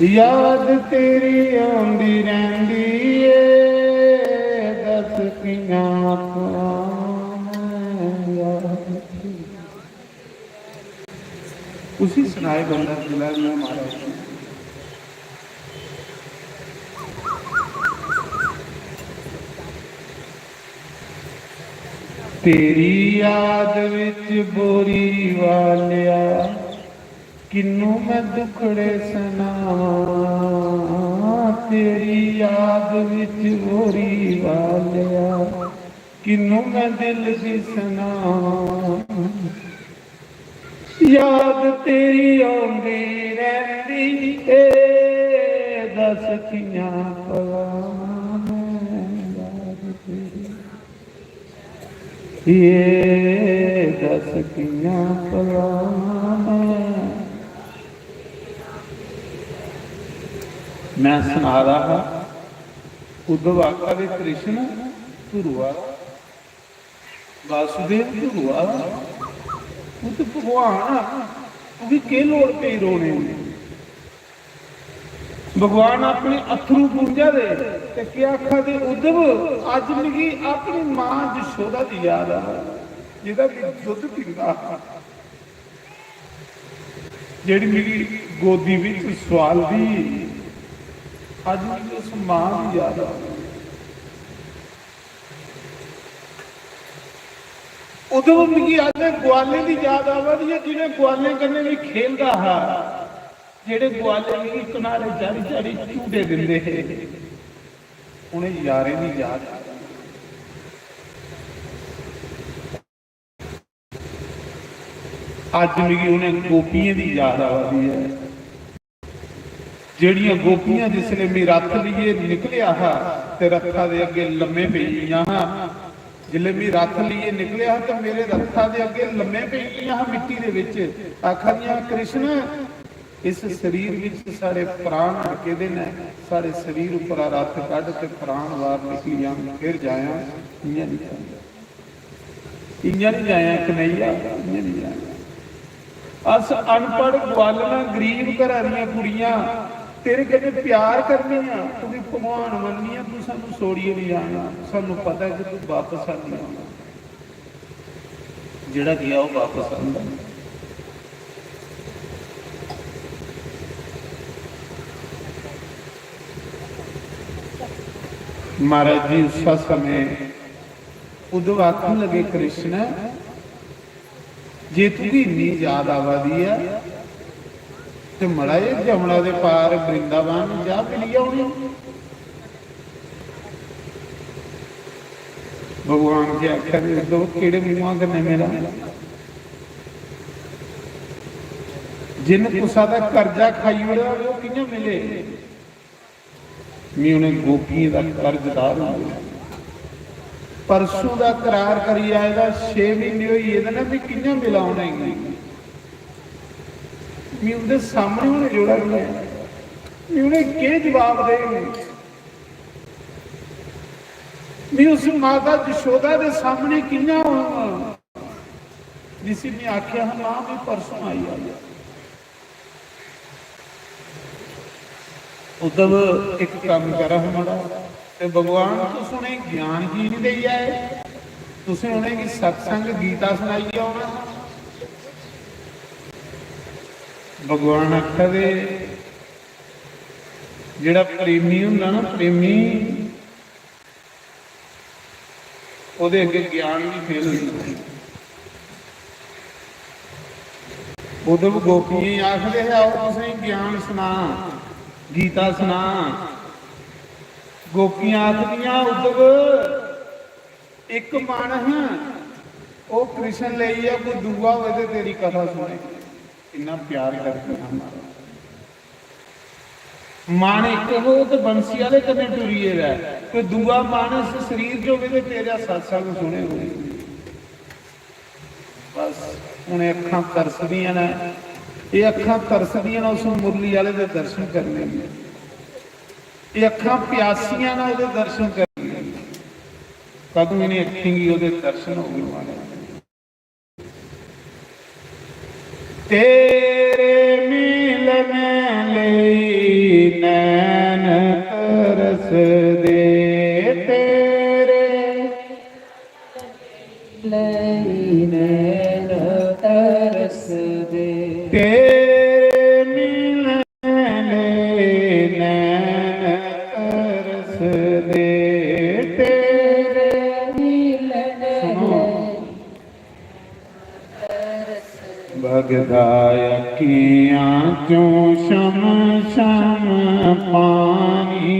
याद तेरी आंदी रहिंदी है। दस किया उसी सुनाए बंदा दिला में मारा। तेरी याद विच बोरी वालिया किन्नू मैं दुखड़े सुनावां। तेरी याद विच बोरी वालिया किन्नू मैं दिल दी सुनावां। याद तेरी आउंदी रहिंदी ए दस कियां पवां मैं याद तेरी ये दस कियां पवां। मैं सुना रहा उद्धव आका दे कृष्ण धुरुआ वासुदेव धुरुआ वो तो भगवान भी के लोड़ पे रोने भगवान अपने अथरू पूंजा दे ते क्या आखा दे उद्धव अज मिगी अपनी मां जशोदा दी याद आ जिहदा कि दुध पींदा जेड़ी मेरी गोदी विच सवालदी अज मिगी उस मां दी याद आ। उद्धव मिगी अज ग्वाले की याद आवदी है जिन्हें ग्वाले कन्ने भी खेलदा हा जेड़े ग्वाले मिगी किनारे चढ़ी चढ़ी झूटे दिंदे हे उन्हें यारें की याद अज मिगी उन्हें गोपियां की याद आवदी है जेड़ियां गोपियां जिसले मैं रथ लिए निकलिया हा ते रथा दे अगे लम्मे पई गईयां हा। जिले मैं रथ लिए निकलिया तो मेरे रथा दे अगे लम्मे पई गईयां हा मिट्टी दे विच आखदियां कृष्ण इस शरीर विच सारे प्राण अटके दे ने सारे शरीर उपर रथ कढ के प्राण वार निकलियां फिर जाया इयां नहीं जाया कन्हैया इयां नहीं जाया। अस अनपढ़ ग्वालना गरीब घरां दीयां कुड़ियां तेरे कन्नै प्यार करनी तू भी भगवान मननी तू सानू सोड़िए नहीं आना सानू पता है कि तू वापस आनी आना जेड़ा गया वो वापस आंदा। महाराज जी उस समय उद्धव आखन लगे कृष्ण जे तुझी इन्नी याद आवादी है ते मड़ाए जमुना दे पार वृंदावन जा मिली आउणी। भगवान जी आख्या दो केड़े मुंहां कन्नै मेरा जिन कुसा दा कर्जा खाई ओड़िया वो कियां मिले मैं उन्हें गोपियां दा कर्जदार हो गया परसों का करार करी आएगा 6 महीने हुई ये भी कियां मिलाउना मैं उनके सामने उन्हें जोड़ा गया मैं उन्हें के जवाब दे मैं उस माता जशोदा के सामने कियां होगा जिसे मैं आख्या हाँ मां भी परसों आई आ। उद्धव एक काम कर हमारा ते भगवान तुस उन्हें ज्ञान की नहीं दे आए तुसें उन्हें सत्संग गीता सुनाई आना। भगवान आखदे जेड़ा प्रेमी हुंदा ना प्रेमी ओदे अगे ज्ञान भी फेल हो जाता। उद्धव गोपियां आखदे आओ तुसें ज्ञान सुना गीता सुना। गोपियां आखदियां उद्धव एक मन है वो कृष्ण ले कोई दूआ हो तेरी कथा सुने इन्ना प्यार करते हमारा मन एक हो तो बंसी वाले कदे टुरीए रह कोई दूआ मानस शरीर जो भी तेरा सत्संग सुने हुए बस उन्हें अखां तरसदियां ने ये अखां तरसदियां उस मुरली वाले दे दर्शन करने ये अखां प्यासियां ना उहदे दर्शन करने कदों इन्हें अखेंगी उहदे दर्शन हो गए माने तेरे मिलने लई नैन तरस दे तेरे लई नैन तरस दे तेरे मिलने लई नैन तरस दे तेरे मिलने भगदाय अखियां चों शम शम पानी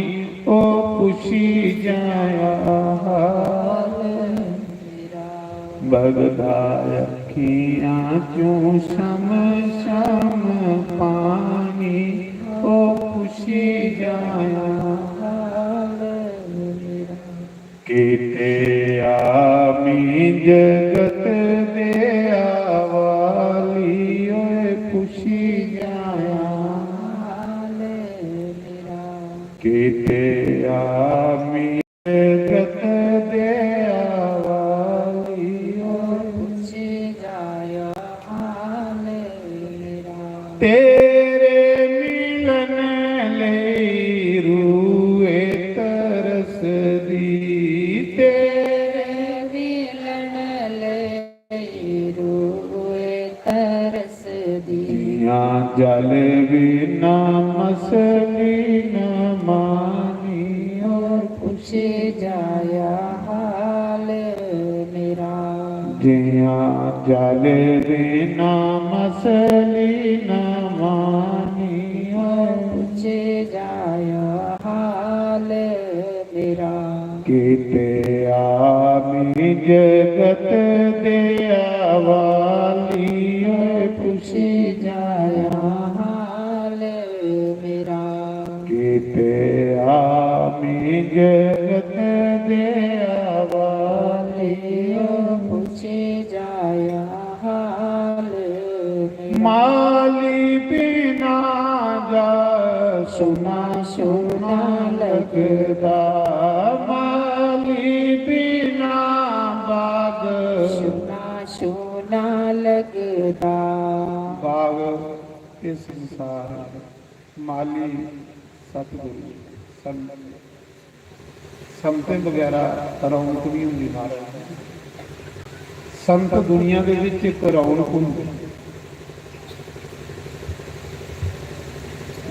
ओ पुछी जाया हाल मेरा। भगदाय अखियां चों शम शम पानी ओ पुछी जाया हाल मेरा। कीते आमी जगत दे आवाली ओए पुछी जाया हाल मेरा। कीते आमी जगत दे आवाली ओए पुछी जाया हाल मेरा। तेरे मिलन लई रूए तरस दी। तेरे मिलन लई रूए तरस दी। जल बिना मसली न मानी और पूछे जाया हाल मेरा। जिया जल बिना मसली न मानी और पूछे जाया हाल मेरा। कीते आमी जगत दे आवाली ओए पूछे जाया हाल मेरा। कीते आमी जगत दे आवाली ओए पूछे जाया हाल मेरा। माली बिना जा सुना सुना लगदा। माली बिना बाग सुना सुना लगदा। बाग ये संसार माली सतगुरु संत वगैरह रौनक नहीं होंगी महाराज। संत दुनिया के विच एक रौनक होंदी।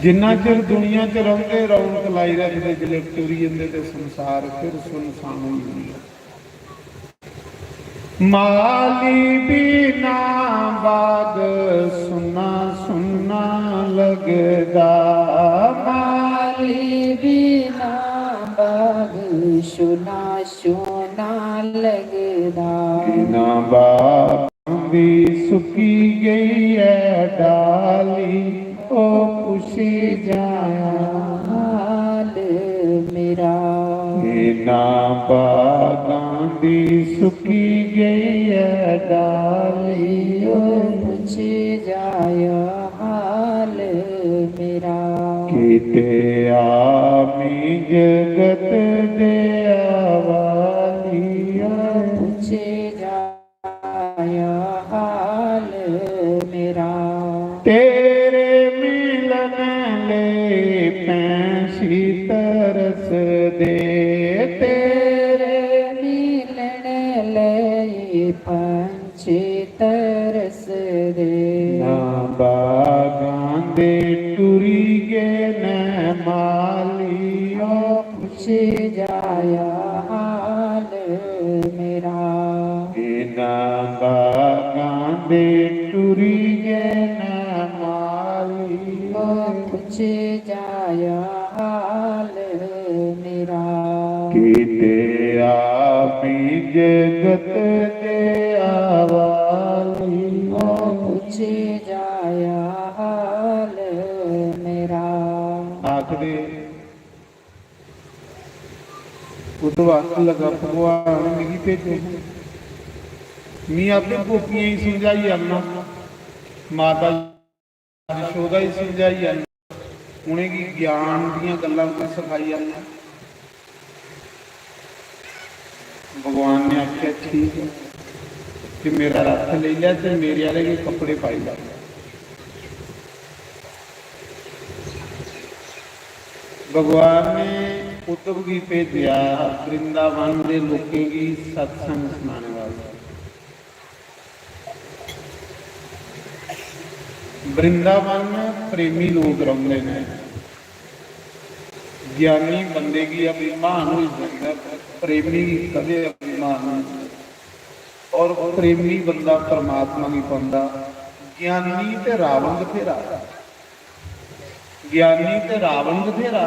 जिन्ना चिर दुनिया च रहते रौनक लाई रखते, जिले टुरी जाते तो संसार फिर सुनसान हो जाता। माली बिना बाग सुना सुना लगदा। माली बिना बाग सुना सुना लगदा। बिना बाग भी सुखी गई है डाली ओ पुछी जाया हाल मेरा। बिना बागां दी सुखी गई है डाली ओ पूछे जाया हाल मेरा। कीते आमी जगत दे आवाली ओ पूछे जाया हाल मेरा। तेरे मिलन ले पैंसी तरस दे। तेरे मिलन ले पंछी तरस दे। ना बागां दे टुरी गए न माली ओ पूछे जाया हाल मेरा। ना बागां दे टुरी गए न माली ओ पूछे जाया हाल मेरा। कीते आमी जगत दे आवाली ओ पूछे जाया हाल मेरा। आखदे उतवास लगा भगवान मिगी भेजो। मी अपने गोपियां ही समझाई आना, माता यशोदा ही समझाई आना, उन्हें की ज्ञान दियां गल्लां सिखाई आना। भगवान ने आख्या ठीक है कि मेरा रथ ले लिया तो मेरे वाले के कपड़े पाई ला। भगवान ने उद्धव की भेजा वृंदावन के लोगों की सत्संग सुनाने वाले। वृंदावन प्रेमी लोग रहते हैं। ज्ञानी बंदे की अभिमान हो जाता है, प्रेमी कदे अभिमान। और प्रेमी बंदा परमात्मा नहीं पाता, ਗਿਆਨੀ ਤੇ ਰਾਵਣ ਬਥੇਰਾ, ਗਿਆਨੀ ਤੇ ਰਾਵਣ ਬਥੇਰਾ,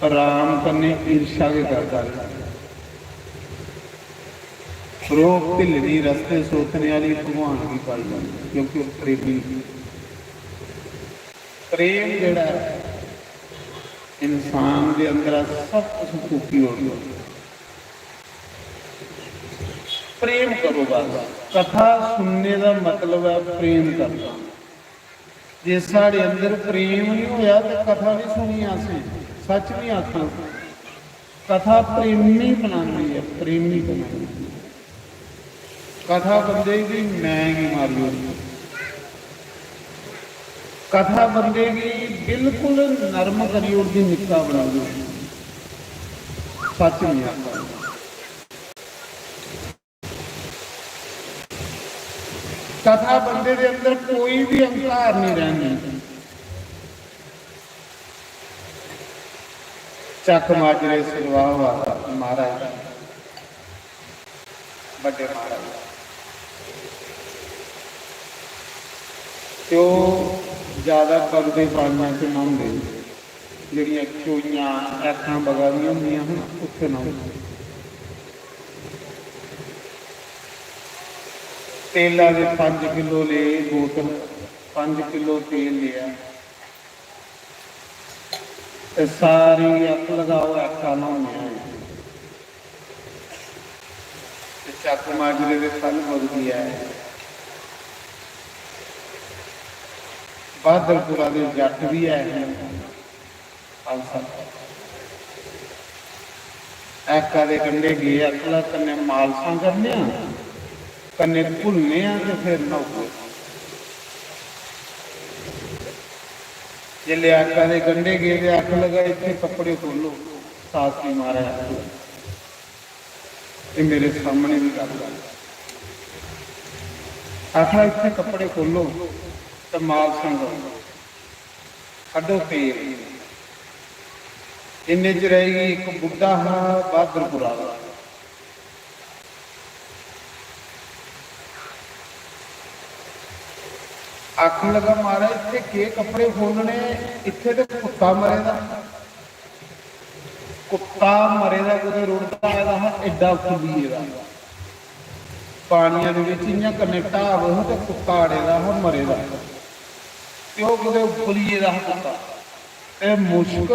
राम कन्ने ईर्षा के करता रोक ढिलनी रस्ते सोचने वाली भगवान की पाई जाती, क्योंकि प्रेमी प्रेम जिहड़ा इंसान के अंदर सब कुछ फूकी हो गया। प्रेम करो बस, कथा सुनने का मतलब है प्रेम करना। जे साढ़े अंदर प्रेम नहीं होया तो कथा नहीं सुनी असें, सच नहीं आखा। कथा प्रेमी बनानी है, प्रेमी बनानी। कथा बंदे की मैं की मारी, कथा बंदे की बिल्कुल नरम करी उड़ती निक्का बना दी, सच नहीं आता। कथा बंदे के अंदर कोई भी अहंकार नहीं रहनी। चक माजरे सलवाह वाला महाराज, बड़े महाराज तो ज्यादा पगदे पानिया च नहाते, जड़िया चोइयां ऐखा बगा दी होंगे उत्थे नहाते। तेला के 5 किलो ले बोतल, 5 किलो तेल लिया, सारी अख लगाओ, ऐसा नहाने चक माजरे के फल बगदी है। बहादुरपुरा के जट भी है, ऐका के कंढे गए, अखला कन्ने मालसा करने कन्ने भुलने तो फिर नहाओ। जिले आका के गंढे गए अख लगा, इतने कपड़े खोलो, सास की मारा ये मेरे सामने भी गल आखा, इतने कपड़े खोलो तो माल संग कड्डो तेल। इन्ने च रहेगी एक बुढ़ा हा बहादुरपुरा, अख लगा मारा, इतने के कपड़े खोलने, इतने तो कुत्ता मरेगा, कुत्ता मरेगा कुछ रुड़ता है एडा खुली पानिया के कन्ने ढाब तो कुत्ता अड़ेगा मरेगा, तो कि उबलिए कुत्ता मुश्क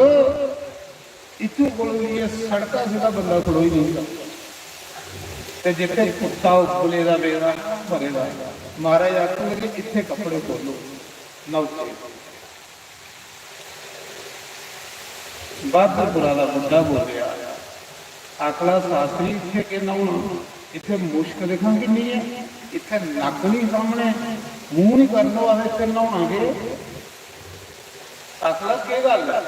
इतों को सड़का सीधा बंदा खड़ो ही नहीं, तो जिथे कुत्ता उबलेगा वेगा मरेगा। महाराज आख लगे इतने कपड़े खोलो नौते। बहादुरपुरा का बुढ़ा बोलिया, आखला शास्त्री इतने के नहाना, इतने मुश्क देखा किन्नी है, इतने नक नहीं सामने, मूँह नहीं करना वाले, इतने नहावांगे। आखला के गल है,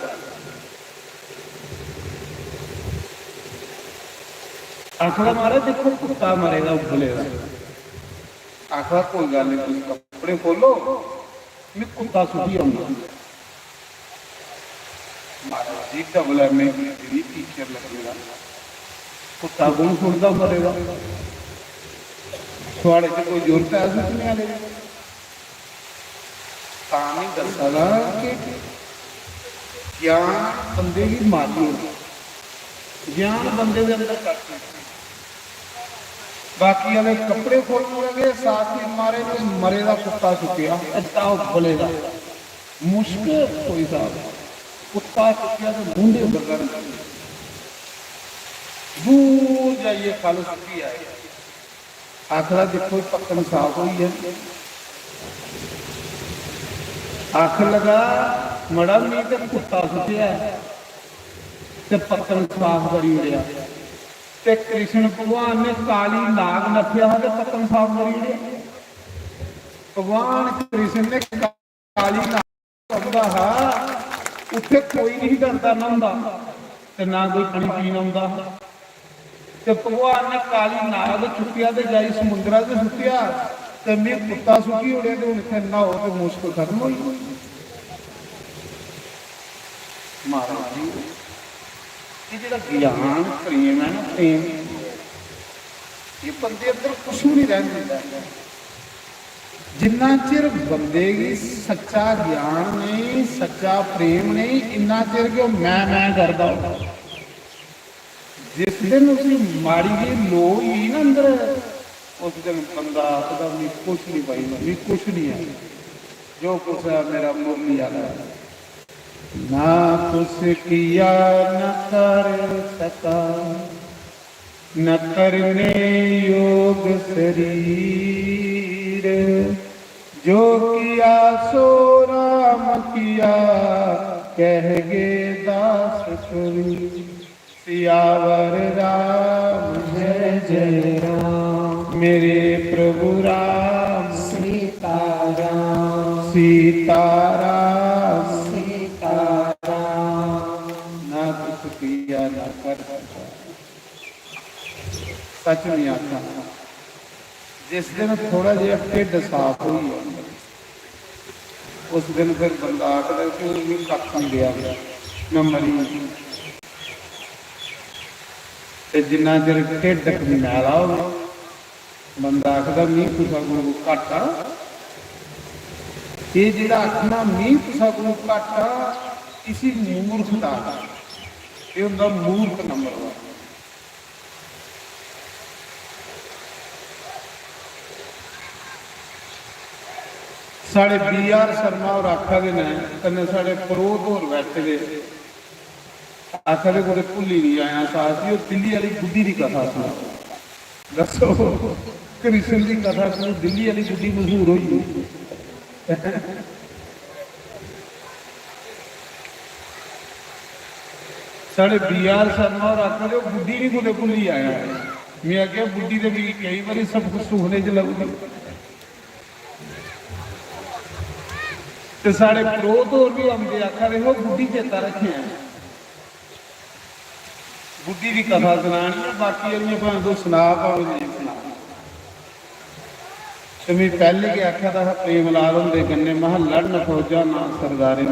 आखला महाराज देखो कुत्ता मरेगा उबलेगा। आखला कोई गल नहीं, कपड़े खोलो, मैं कुत्ता सुखी आऊंगा। महाराज जी डबल एम ए टीचर लगेगा, कुत्ता कौन सुनता मरेगा, थोड़े से कोई जरूरत है सुनने वाले। नहीं दसा कि ज्ञान बंदे की मारी होगी, ज्ञान बंदे के अंदर करती। बाकी वाले कपड़े खोलने लगे, साथ ही मारे मरे का कुत्ता सुखिया, इतना उबलेगा मुश्किल कोई साहब, कुत्ता सुखिया तो बूंदे बगैर दूर जाइए खालो सुखी आए। आखिर देखो पक्कन साफ हुई है, आख लगा मड़ा नहीं तो कुत्ता सुखिया तो पक्कन साफ करी उड़िया। ते कृष्ण भगवान ने काली नाग नथिया तो पक्कन साफ करी उड़िया। भगवान कृष्ण ने काली नाग हा, उत्थे कोई नहीं डरता नहांदा ते ना कोई पानी पीन आउंदा। ते भगवान ने काली नाग चुकिया ते जाई समुद्रा ते सुटिया, ते मैं कुत्ता सुखी उड़े तो इत्थे नहाओ तो मुश्किल खत्म होई। महाराज जी ये जो ज्ञान प्रेम है ना, प्रेम ये बंदे अंदर कुछ भी नहीं रहने देता। जिन्ना चिर बंदे की सच्चा ज्ञान नहीं, सच्चा प्रेम नहीं, इन्ना चिर कि मैं करता हूं। जिस दिन उसकी माड़ी जी लो ही ना अंदर, उस दिन बंदा आखदा मैं कुछ नहीं पाई, मैं कुछ नहीं है, जो कुछ है मेरा मुरली वाला है। ना कुछ किया न कर सका, न करने योग शरीर, जो किया सो राम किया, कह गे दास कबीर। सियावर राम जय जय राम, मेरे प्रभु राम सीताराम, सीताराम सीताराम। ना कुछ किया न कर सका, सच नहीं आता। जिस दिन थोड़ा जिहा ढिड साफ हुई उस दिन फिर बंदा आखदा कि कख नहीं गया, मैं मरी। जिन्ना चिर ढिड मैला हो बंदा आखदा मीह तुसा कोलों घट आ। ये जिहड़ा आखना मीह तुसा कोलों घट आ, इसी मूर्खता, ये हुंदा मूर्ख नंबर 1। साढ़े BR शर्मा और आखा दे ने कन्ने साढ़े परोध होर बैठे दे आखा दे कोई भुल्ली नहीं आया साथ ही दिल्ली वाली बुद्धि की कथा सुना। दसो कृष्ण की कथा सुनो, दिल्ली वाली बुद्धि मशहूर हुई। साढ़े BR शर्मा और आखा दे बुद्धि नहीं कुछ भुल्ली आया। मैं आख्या बुद्धि तो भी कई बार सब कुछ सुखने च लगूगी। तो साढ़े क्रोध और भी आते आखा देखो बुद्धि चेता रखे, बुद्धि की कथा सुनानी है, बाकी भावें तो सुना भावें नहीं सुना। तो मैं पहले के आख्या था प्रेम लाल होंगे कन्ने महा लड़न फौजा ना सरदारे,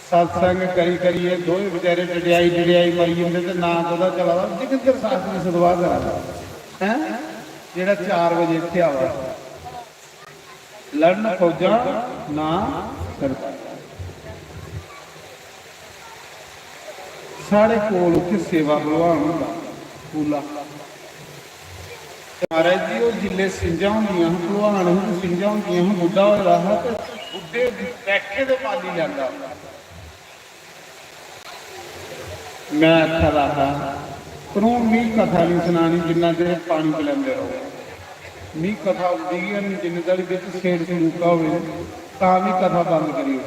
सत्संग करी करिए दोए बेचारे डडियाई मरी जाते तो ना पता चला जिक्र शास्त्री सदवा करा है जेड़ा 4 बजे इत्थे आवा। लड़न फौजा ना सरदार। साढ़े कोल उत्थे सेवा भलवान होंदा पूला महाराज जी, वो जिले सिंजा होंदियां भलवान सिंजा होंदियां बुढ़ा हो रहा तो बुढ़े बैठे तो पाली जाता। मैं आखा रहा पर हूँ मी कथा नहीं सुनानी जिन्ना देर पानी पिलाते रहो। मी कथा होती है जिन्ने तक छेड़ छड़ूका हो भी कथा बंद करी हो,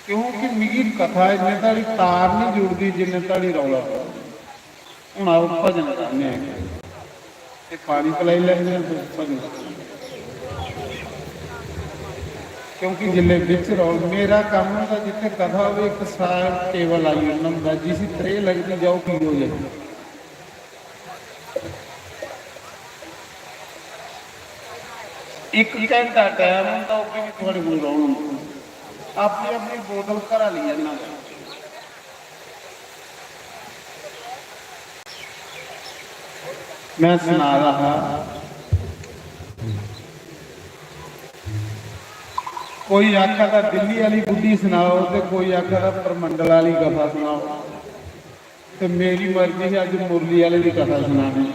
क्योंकि मिगी कथा इन्ने तक तार नहीं जुड़ती जिन्ने तक रौला। हूँ आओ भजन करने पानी पिलाई लेंगे भजन, क्योंकि जिले बिच रौल मेरा काम होता जिथे कथा हो एक साइड टेबल आई होंगे जिस त्रे लगती जाओ पी हो जाए। एक घंटा टाइम होता भी थोड़े कोल रौन अपनी अपनी बोतल घरा ली जाना। मैं सुना रहा कोई आखा था दिल्ली वाली बुद्धि सुनाओ तो कोई आखा था परमंडल वाली कथा सुनाओ, तो मेरी मर्जी है अज मुरली वाले की कथा सुनानी।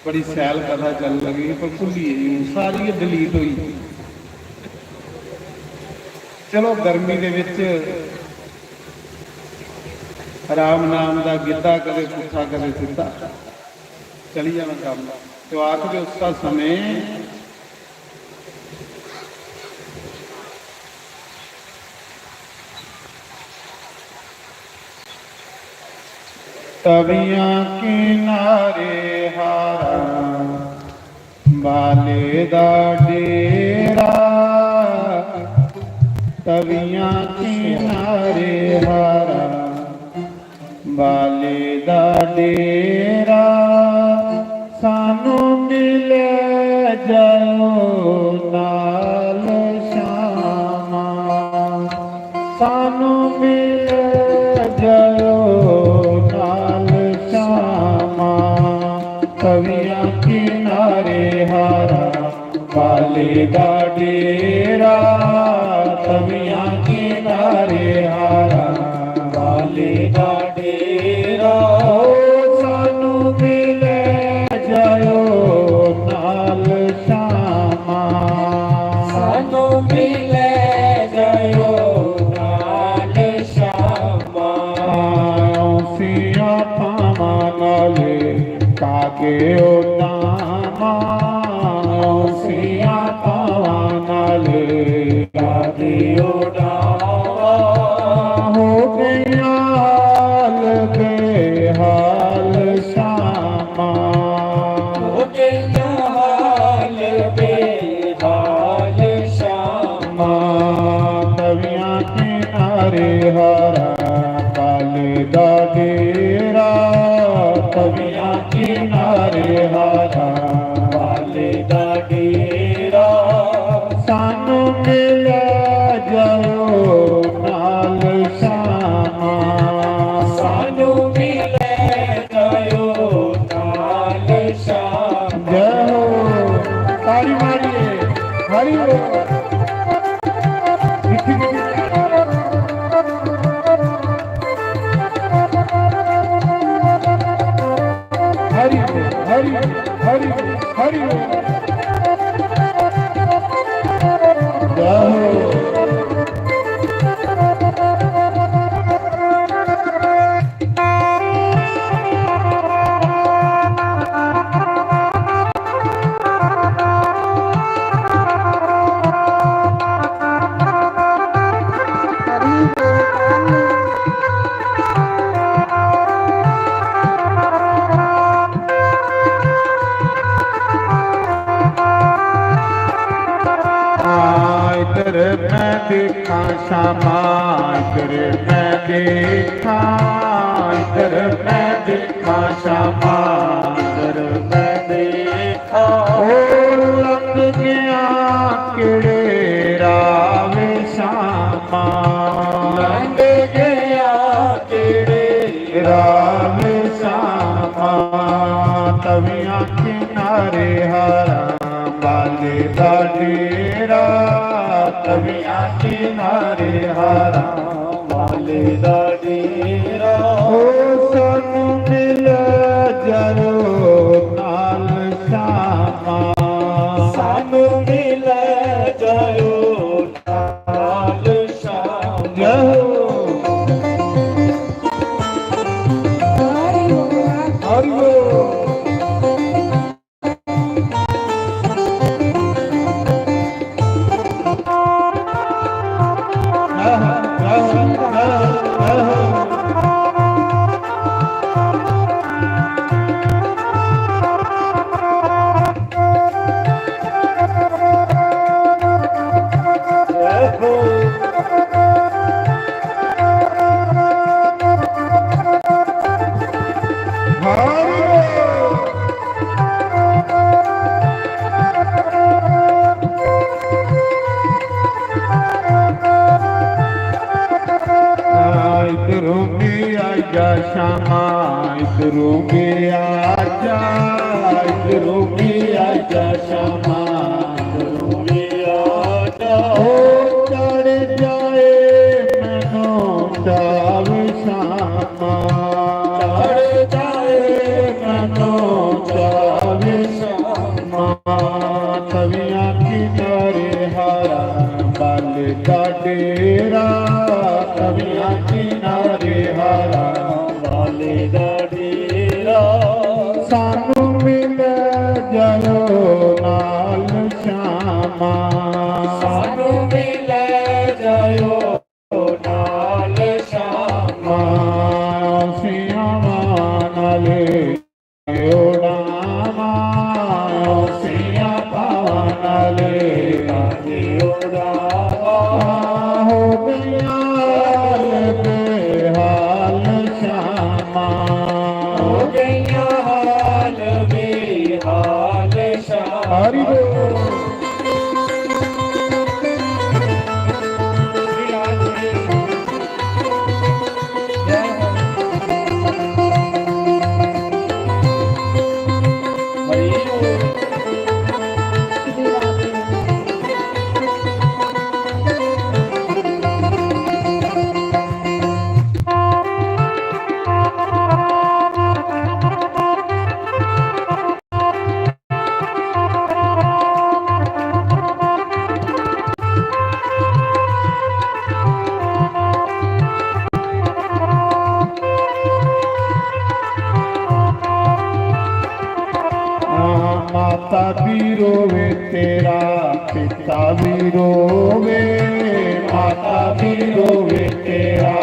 बड़ी सैल कथा चल लगी पर भुली सारी डिलीट हुई। चलो गर्मी के विच राम नाम का गिद्धा कदे पुट्ठा कदे सीधा चली जाना काम। तो आखिर उसका समय तवियां किनारे हारा बाले दा डेरा, तवियां किनारे हारा बाले दा डेरा, सानू मिले जाओ नाल शामा, सानू मिले जाओ नाल शामा, तवियां किनारे हारा बाले दा डेरा तविया किनारे हारा बाले दा डेरा सानू मिले जायो नाल शामा सानू मिले जायो नाल शामा सिया पामा नाले कागे नामा सिया पावा नाले कागे नामा हो गया हाल शामा हो गया हाल शामा तविया किनारे हरा काले दा डेरा तविया किनारे हरा काले दा डेरा सानू मिले जाओ नाल शामा सानू मिले जाओ नाल शामा जय हो तारी मारिए हरि बोल हरि हरि हरि हरि इधर मैं देखा श्यामा इधर मैं देखा इधर मैं देखा श्यामा इधर मैं देखा ओ लग गया किड़े रावे श्यामा लग गया किड़े रावे श्यामा तविया किनारे हरा बाले दा डेरा तविया किनारे हरा बाले दा डेरा ओ सानू मिले जाओ नाल शामा सानू मिले जाओ नाल शामा जय हरि बोल श्यामा इधरों में आजा इधरों में आजा श्यामा इधरों में आजा हो चढ़ जाए मैनू चाव श्यामा चढ़ जाए मैनू चाव श्यामा तविया किनारे हरा बाले दा डेरा तविया किनारे हरा बाले दा डेरा सानू मिले जाओ नाल श्यामा सानू मिले जाओ नाल श्यामा सियामा नाले ओडामा सिया पावा नाले ओडामा हो गया हाल भी रोवे तेरा पिता भी रोवे, माता भी रोवे तेरा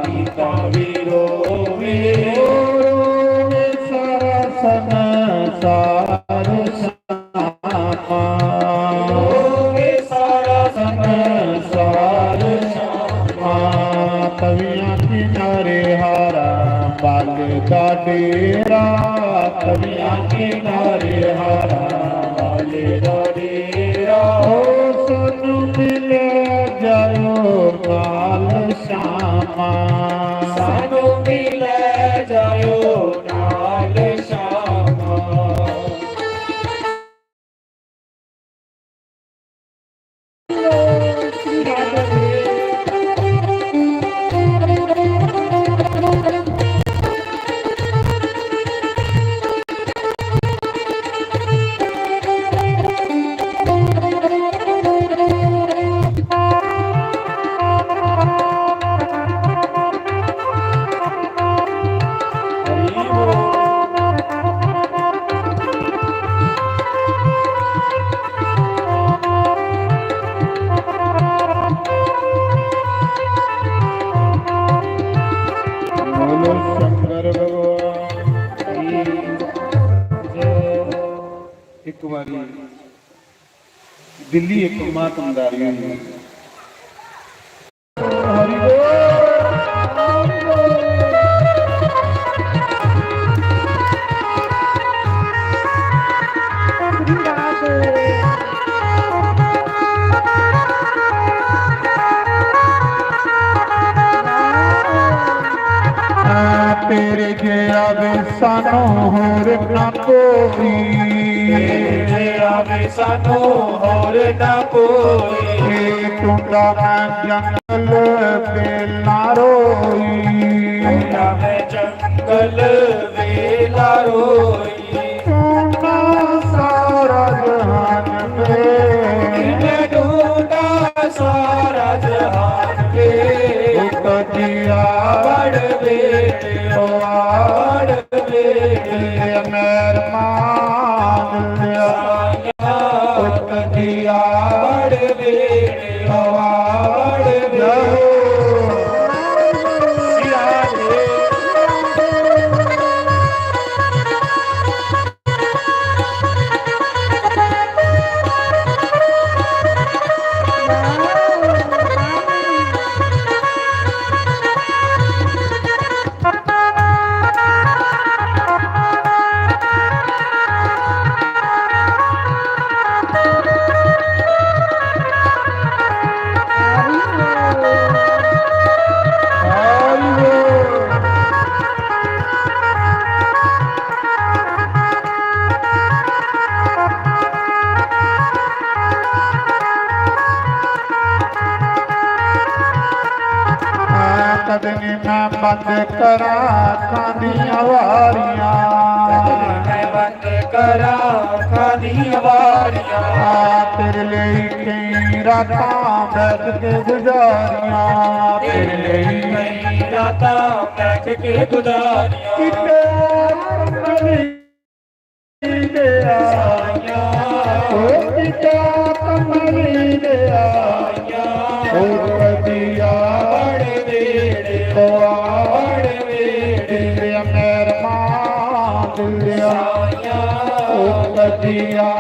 पिता भी रोवे, रोवे सारा संसार श्यामा, रोवे सारा संसार श्यामा। कवियां किनारे हारा बाल का डेरा, कवियां किनारे हारा बाल का डेरा, ओ सुन मिले जायो नाल श्यामा, सानू मिले जायो नाल श्यामा। शंकर भगवान एक बारी दिल्ली एक मातमदारी हुई। हरि तेरे गया वे सानू होर ना कोई, तेरे आवे सानू होर ना कोई, टूटा जंगल वेला रोई, टूटा जंगल वेला रोई, टूटा सारा जहान में, टूटा सारा जहान में, कदिया बड़ मेर मान लिया कदिया कदनी मैं बंद करा खानिया वारियां, मैं बंद करा खानिया वारियां, तेरे लिए कई रातां बैठ के गुजारियां, तेरे लिए कई रातां बैठ के गुजारियां, किते कमली दे आया, ओ किते कमली दे आया, ओ कदिया मेर मान लिया कदिया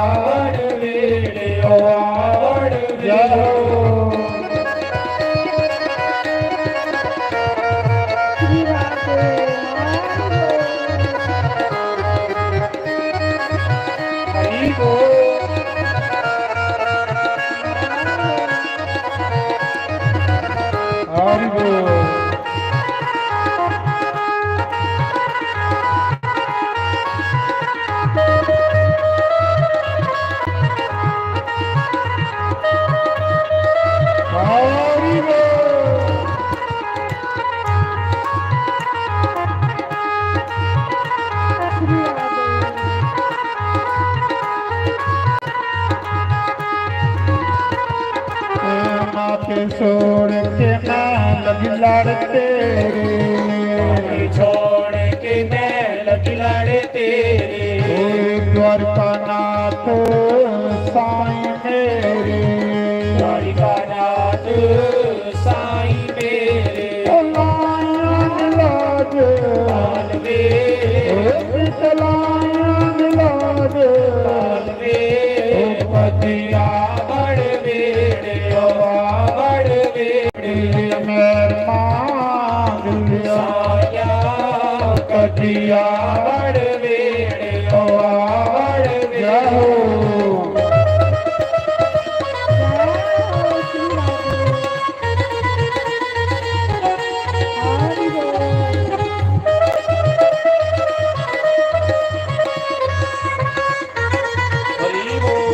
छोड़ के मैं लगी लड़ तेरे, छोड़ के मैं लगी लड़ तेरे, द्वारका नाथ साईं मेरे द्वारिकानाथ साईं मेरे लायन लाज पालवे लायन लाज पालवे पतिया बड़ वेड़े बड़ वेड़े मेर मांग लिया साया कटिया बड़ वेड़े बड़ जय जाओ श्री राधे हरि बोल। हरि बोल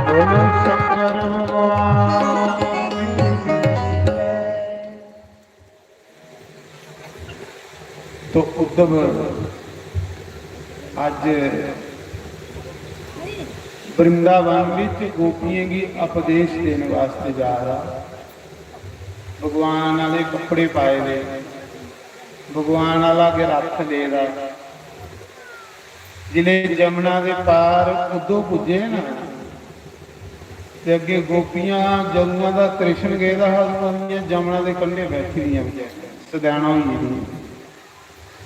बोलो शंकर भगवान तो उद्धव अज वृंदावन विच गोपियां की उपदेश देने वास्ते जा रहा। भगवान वाले कपड़े पाए दे, भगवान वाला के रथ ले रहा। जिले जमुना के पार उदो पुजे ना ते अगे गोपियां जमुना का कृष्ण गेदा हसबंदियां जमुना के कंढे बैठी दियां सदैना हुई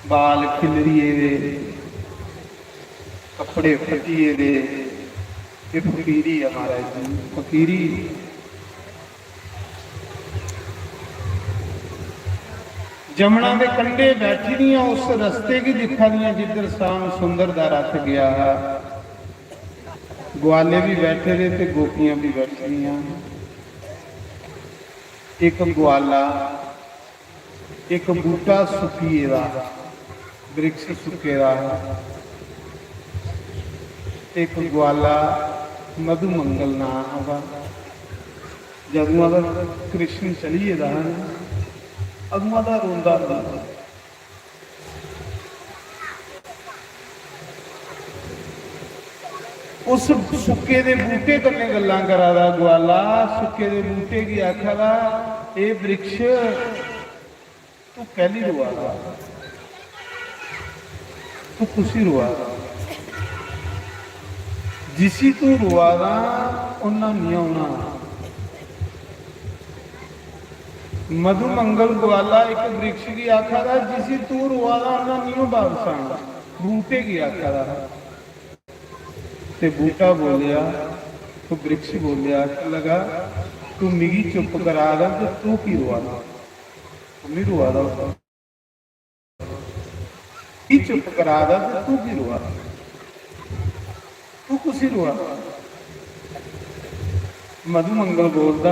बाल खिलरिए दे कपड़े फटिए दे ये फकीरी है महाराज जी फकीरी। जमुना के कंढे बैठी दियां उस रस्ते की दिखा दियां जिधर शाम सुंदर दा रथ गया है। ग्वाले भी बैठे रहे थे गोपियां भी बैठी दियां। एक ग्वाला एक बूटा सुखिए दा वृक्ष सुके दा एक ग्वाला मधुमंगल नाम का जदुआ का कृष्ण चलिए दा अगुआ का रोंदा था। उस सुके दे बूटे कन्ने गल्लां करा दा ग्वाला सुके दे बूटे की आखा दा ए वृक्ष तू पहली रुआ दा तू खुशी रुआ दा जिसी तू रुआ दा उन्ना नहीं आना। मधुमंगल ग्वाला एक वृक्ष की आखा था जिसी तू रुआ दा उन्ना नहीं वापस आना। बूटे की आखा था ते बूटा बोलिया तो वृक्ष बोलिया लगा तू मिगी चुप करा दा तो तू की रुआ दा नहीं रुआ दा की चुप करा दा तो तू की रुआ तू कुछ रुआ। मधुमंगल बोलता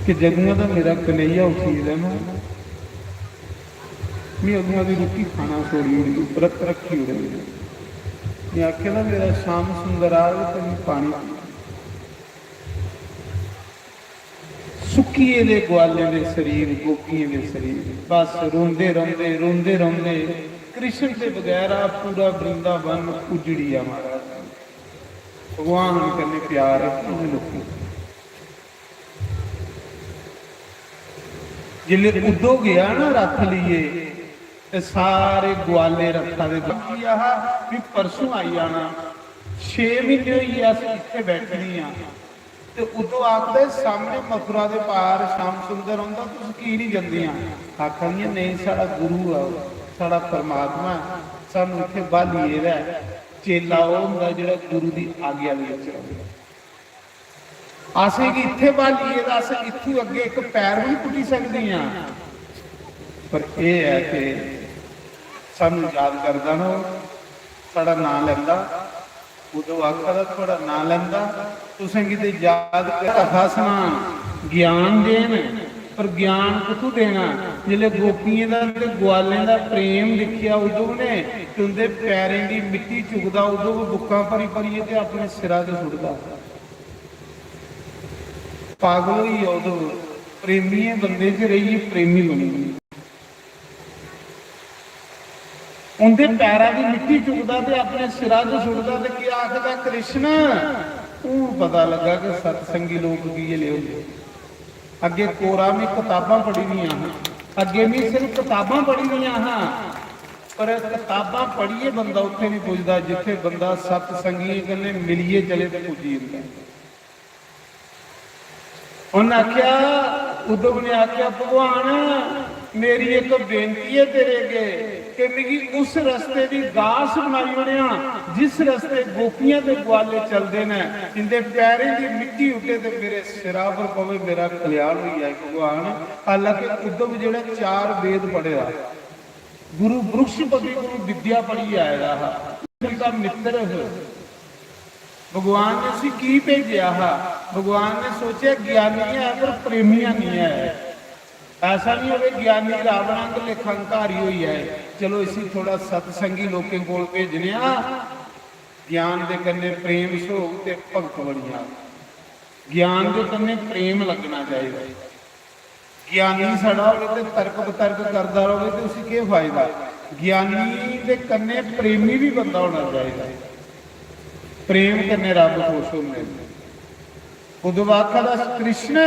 कि जदुआ का मेरा कन्हैया उठीद है मैं अगुआ की रोटी खाना छोड़ी उड़ी व्रत रखी उड़े मैं आखे ना मेरा शाम सुंदर आ तेन पानी सुखिए दे ग्वाले दे शरीर गोपिए दे शरीर बस रोंदे रोंदे कृष्ण के बगैर पूरा वृंदावन उजड़ी आ महाराज। भगवान कन्ने प्यार है लोग जिले उदो गया ना रथ लिए सारे ग्वाले रथा दे भी परसों आई जाना 6 महीने हुई अस इत्थे बैठनी आ ते उदो आखदे सामने मथुरा दे पार श्याम सुंदर आंदा तुसीं की नहीं जंदियां आखदियां नहीं साडा गुरु आ साडा परमात्मा सानू इत्थे बालीए दा चेला वो हुंदा जिहड़ा गुरु दी आग्या दे विच असें कि इत्थे बालीए दा अस इत्थों अगे एक पैर भी पुट्टी सकदियां पर यह है कि सानू याद करदा ना साडा नाम लैंदा उदों आखदा थोड़ा नाम लैंदा तुसें किते याद कथा सुना ज्ञान देन पर ज्ञान कितों देना जिले गोपियों का ते ग्वालें का प्रेम दिखिया उदों ने उनके पैरों की मिट्टी चुकदा उदों बुक्कां भरी भरिए ते अपने सिरा ते सुटदा ਪਾਗਲ ਹੀ ਉਦੋਂ ਪ੍ਰੇਮੀ ਬੰਦੇ 'ਚ ਰਹੀਏ, ਪ੍ਰੇਮੀ ਬਣੀ। ਉਹਦੇ ਪੈਰਾਂ ਦੀ ਮਿੱਟੀ ਚੁੱਕਦਾ ਤੇ ਆਪਣੇ ਸਿਰਾਂ 'ਚ ਸੁੱਟਦਾ ਤੇ ਕੀ ਆਖਦਾ ਕ੍ਰਿਸ਼ਨ। ਉਹ ਪਤਾ ਲੱਗਾ ਕਿ ਸਤਸੰਗੀ ਲੋਕ ਕੀ ਲਿਆਉਂਦੇ। ਅੱਗੇ ਕੋਰਾ ਵੀ ਕਿਤਾਬਾਂ ਪੜ੍ਹੀ ਦੀਆਂ ਹਨ, ਅੱਗੇ ਵੀ ਸਿਰਫ ਕਿਤਾਬਾਂ ਪੜ੍ਹੀ ਦੀਆਂ ਹਾਂ, ਪਰ ਕਿਤਾਬਾਂ ਪੜ੍ਹੀਏ ਬੰਦਾ ਉੱਥੇ ਨਹੀਂ ਪੁੱਜਦਾ ਜਿੱਥੇ ਬੰਦਾ ਸਤਸੰਗੀ ਗੱਲੇ ਮਿਲੀਏ ਚਲੇ ਤੇ ਪੁੱਜੀ ਜਾਂਦਾ। ਉਹਨੇ ਆਖਿਆ, ਉद्धਵ ਨੇ ਆਖਿਆ ਭਗਵਾਨ ਮੇਰੀ ਇੱਕ ਬੇਨਤੀ ਹੈ ਤੇਰੇ ਅੱਗੇ ਕਿ ਮੇਰੀ ਉਸ ਰਸਤੇ ਦੀ ਦਾਸ ਬਣਾਈ ਬਣਿਆ ਜਿਸ ਰਸਤੇ ਗੋਪੀਆਂ ਦੇ ਗਵਾਲੇ ਚੱਲਦੇ ਨੇ, ਜਿੰਦੇ ਪੈਰਾਂ ਦੀ ਮਿੱਟੀ ਉੱਤੇ ਤੇ ਮੇਰੇ ਸਿਰਾਂ ਪਰ ਪਵੇ, ਮੇਰਾ ਕਲਿਆਣ ਹੋਈ ਜਾਏ ਭਗਵਾਨ। ਹਾਲਾਂਕਿ ਉद्धਵ ਜਿਹੜਾ 4 ਵੇਦ ਪੜਿਆ, ਗੁਰੂ ਬ੍ਰਹਸਪਤੀ ਗੁਰੂ ਵਿਦਿਆ ਪੜ੍ਹੀ ਆਇਆ ਦਾ ਮਿੱਤਰ ਭਗਵਾਨ ਨੇ ਅਸੀਂ ਕੀ ਭੇਜਿਆ ਹਾ। ਭਗਵਾਨ ਨੇ ਸੋਚਿਆ ਗਿਆਨੀ ਹੈ ਪਰ ਪ੍ਰੇਮੀਆਂ ਨਹੀਂ ਹੈ। ऐसा नहीं होवे ज्ञानी रावण लेखंकारी हुई है, चलो इसी थोड़ा सतसंगी लोगों को भेजने ज्ञान के कन्ने प्रेम सो ते भगत बड़िया। ज्ञान के कन्ने प्रेम लगना चाहिए। ज्ञानी साड़ा हो तर्क बतर्क करता रहे तो उसी क्या फायदा। ज्ञानी के कन्ने प्रेमी भी बंदा होना चाहिए। प्रेम करने रब खुश होंगे। उद्धव आखदा कृष्ण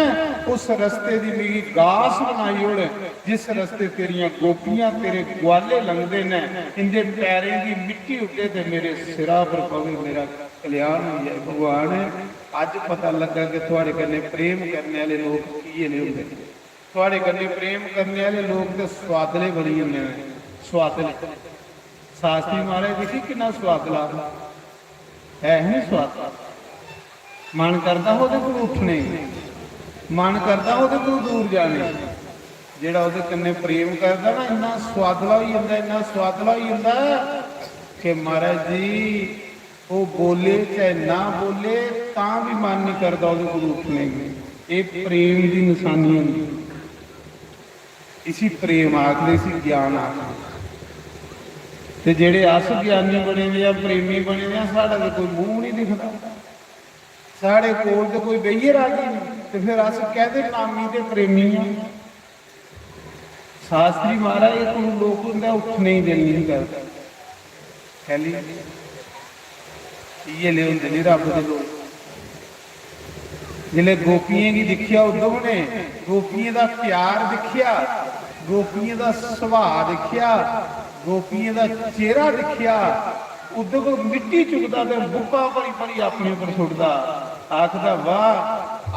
उस रस्ते की मेरी गास बनाई होड़ जिस रस्ते तेरिया गोपियां तेरे ग्वाले लंघदे ने, इंदे पैरें की मिट्टी उठे ते मेरे सिरा पर पवे, मेरा कल्याण हो जाए भगवान। अज पता लगा कि थोड़े कन्ने प्रेम करने वाले लोग की ने होंदे। थोड़े कन्ने प्रेम करने वाले लोग तो स्वादले बनी होंदे ने। स्वादले शास्त्री महाराज देखी कितना स्वादला है नहीं स्वादला। मन करता ਉਹਦੇ ਕੋਲ ਉੱਠਣੇ, मन करता ਉਹਦੇ ਕੋਲ दूर जाने। ਜਿਹੜਾ ਉਹਦੇ ਕੰਨੇ प्रेम करता ना इन्ना स्वादला ही ਹੁੰਦਾ, इन्ना स्वादला ही ਹੁੰਦਾ कि महाराज जी वो बोले चाहे ना बोले ਤਾਂ भी मन नहीं करता ਉਹਦੇ ਕੋਲ ਉੱਠਣੇ। ये प्रेम की निशानी है। इसी प्रेम आखਦੇ, इसी ज्ञान आखਦੇ। ਤੇ ਜਿਹੜੇ ਅਸ ਗਿਆਨੀ ਬਣੇ ਨੇ ਜਾਂ ਪ੍ਰੇਮੀ ਬਣੇ ਨੇ, ਸਾਡਾ ਤਾਂ ਕੋਈ ਮੂੰਹ ਨਹੀਂ ਦਿਖਦਾ। साढ़े कोल तो कोई बहिए राजी नहीं, तो फिर अस कहते नामी ते प्रेमी हैं। शास्त्री महाराज को लोग उठने ही दिल नहीं करता। कहली ये ले होंदे नहीं रब दे लोग। जिले गोपियां की दिखिया उद्धव ने, गोपियां का प्यार दिखिया, गोपियां का सुभाव दिखिया, गोपियां का चेहरा दिखिया, उद्धव मिट्टी चुकता तो बुक्का भरी भरी अपने उपर सुटता। आखदा वाह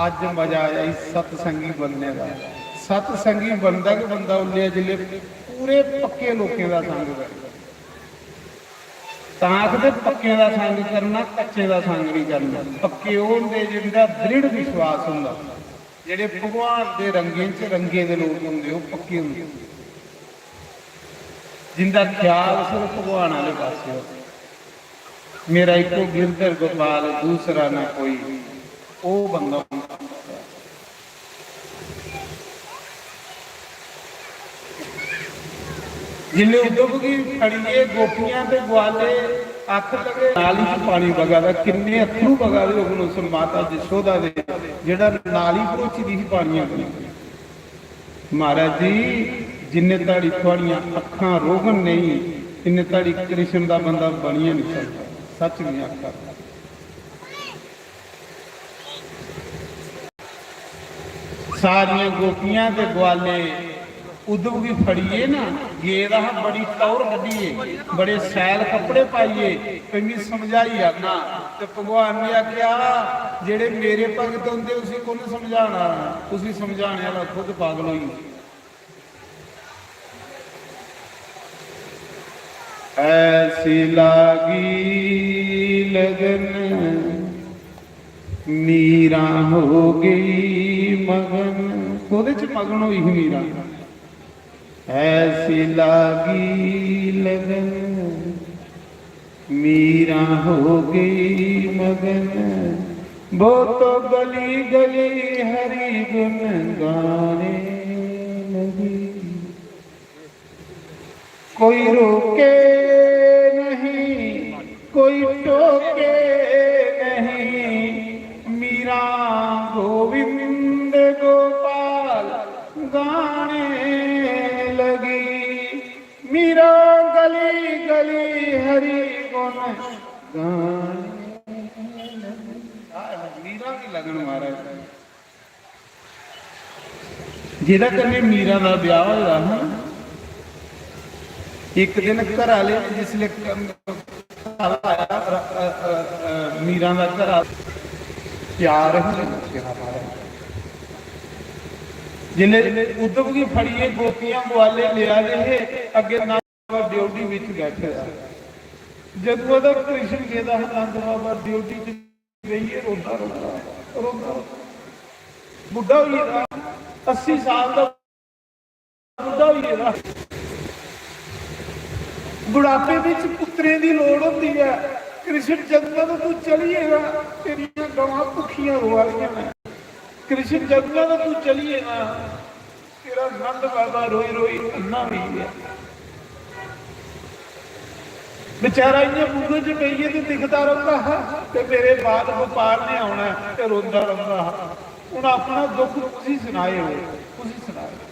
अज मजा आया सतसंगी बनने का। सतसंगी बनता कि बंदा उल्ले जिले पूरे पक्के लोगों का संग करता। आखदे पक्के का संग करना, कच्चे का संग नहीं करना। पक्के होंदे जिनका दृढ़ विश्वास होंदा, जेडे भगवान के रंगे च रंगे दे लोग होंदे वो पक्के होंदे, जिनका ख्याल सिर्फ भगवान वाले पासे हो। मेरा एको गिरधर गोपाल दूसरा ना कोई, वो बंदा। जिले उद्धव की फड़िए गोपियां ते ग्वाले अख लगे नाली च पानी बगा, किन्ने अथरू बगा उस माता जशोदा दे जेड़ा नाली भरोची दी पानियां। महाराज जी जिन्ने ताड़ी थोड़ियां अखां रोगन नहीं, इन्ने ताड़ी कृष्ण का बंदा बनिया नहीं सकता। सच नहीं आखा। सारिया गोपियां के ग्वाले उद्धव की फड़िए ना, गेद बड़ी टौर कढ़िए, बड़े सैल कपड़े पाइए, कहीं समझाई आना। तो भगवान ने आख्या जेड़े मेरे भगत होंगे उसी को समझाना, उसी समझाने वाला खुद पागल होई। ऐसी लागी लगन मीरा हो गई मगन, कोदे च मगन हुई मीरा। ऐसी लागी लगन मीरा हो गई मगन, वो तो गली गली हरि गुण गाने लगी। कोई रोके नहीं, कोई टोके नहीं, मीरा गोविंद मैं गाने मीरा की लगन महाराज जेदा कन्ने मीरा का ब्याह होया ना एक दिन घर वाले जिसले मीरा का घर प्यार जिन्हें उद्धव की फड़िए गोपियां ग्वाले लिया रहे अगे नंद बाबा ड्यूटी विच बैठे जब वो कृष्ण कहता है नंद बाबा ड्यूटी च गई रोंदा रोंदा रोंदा बुढ़ा हो 80 साल का बुढ़ा हो बुढ़ापे विच पुत्रे की लोड़ होती है कृष्ण जंगल तू चलिएगा तेरिया गवां भुखियां हो रही कृष्ण जंगल तू चलिएगा तेरा नंद बाबा रोई रोई अन्ना हुई है बेचारा इन्हें बुगे च पेइए तो दिखता रहता है कि मेरे बाद व्यापार ने आना तो रोंदा रहता है हूँ अपना दुख तुसी सुनाए हो तुसी सुनाए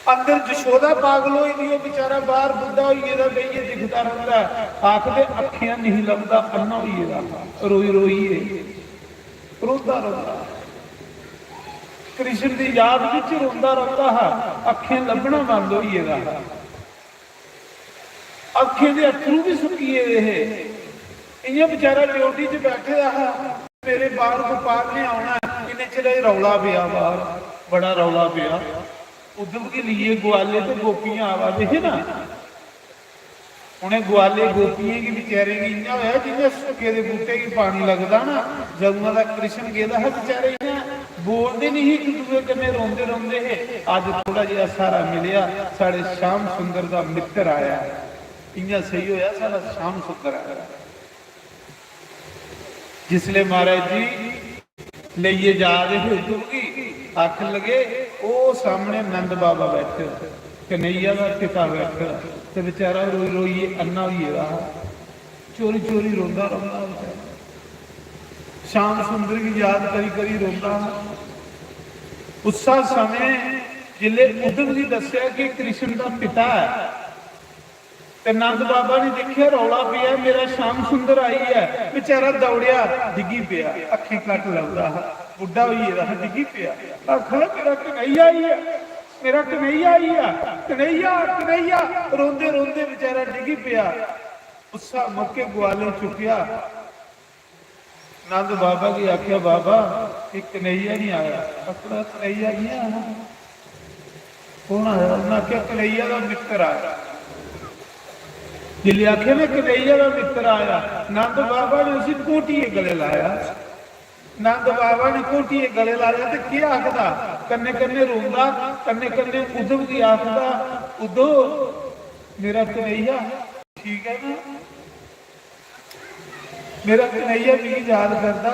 अंदर जशोदा पागल होई दी बेचारा बाहर बुढ़ा होइए बेइए दिखता रहता है आखदे अखियां नहीं लगता अन्ना होइए रोई रोई रोंदा रोंदा कृष्ण की याद विच रोंदा रहता है अखियां लभना बंद होइएगा अखियां दे अथरू भी सुकिए रहे इयां बेचारा ड्यूटी च बैठे रहा मेरे बाहर व्यापार ने आना इन्हें चिर रौला पिया बाहर बड़ा रौला पिया उद्धव के लिए ग्वाले तो गोपियां आवा रहे ना उन्हें ग्वाले गोपियां की बेचारे की इन्ना होया जिन्हें सुके दे बूटे की पानी लगता ना जदों दा कृष्ण कहता है बेचारे बोलते नहीं एक दूसरे कन्ने रोंदे रोंदे है अज थोड़ा जिहा सहारा मिलिया साढ़े श्याम सुंदर का मित्र आया इन्ना सही होया साढ़ा श्याम सुंदर आया जिसले महाराज जी लेइए जा रहे उद्धव की अख लगे वो सामने नंद बाबा बैठे कन्हैया का पिता बैठा तो बेचारा रोई रोई अन्ना हुई रहा चोरी चोरी रोंदा रोंदा श्याम सुंदर की याद करी करी रोंदा उस समय जिले उद्धव जी दसिया कि कृष्ण का पिता है ते नंद बाबा ने देखिया रौला पिया मेरा श्याम सुंदर आई है बेचारा दौड़िया डिगी पिया अखी कट लगता बुढ़ा हुई रहा डिगी पिया आखा मेरा कन्हैया आई है मेरा कन्हैया आई है कन्हैया कन्हैया रोंदे रोंदे बेचारा डिगी पिया उसा मौके ग्वाले चुकिया नंद बाबा की आख्या बाबा एक कन्हैया नहीं आया अपना कन्हैया नहीं आया कौन आया उन्हें आख्या कन्हैया का मित्र आया जिले आखे ना कन्हैया का मित्र आया नंद बाबा ने उसी कोटिए गले लाया नंद बाबा ने कोटिए गले लाया तो क्या आखदा कन्ने कन्ने रोंदा कन्ने कन्ने उद्धव की आखदा उद्धव मेरा कन्हैया ठीक है ना मेरा कन्हैया भी याद करता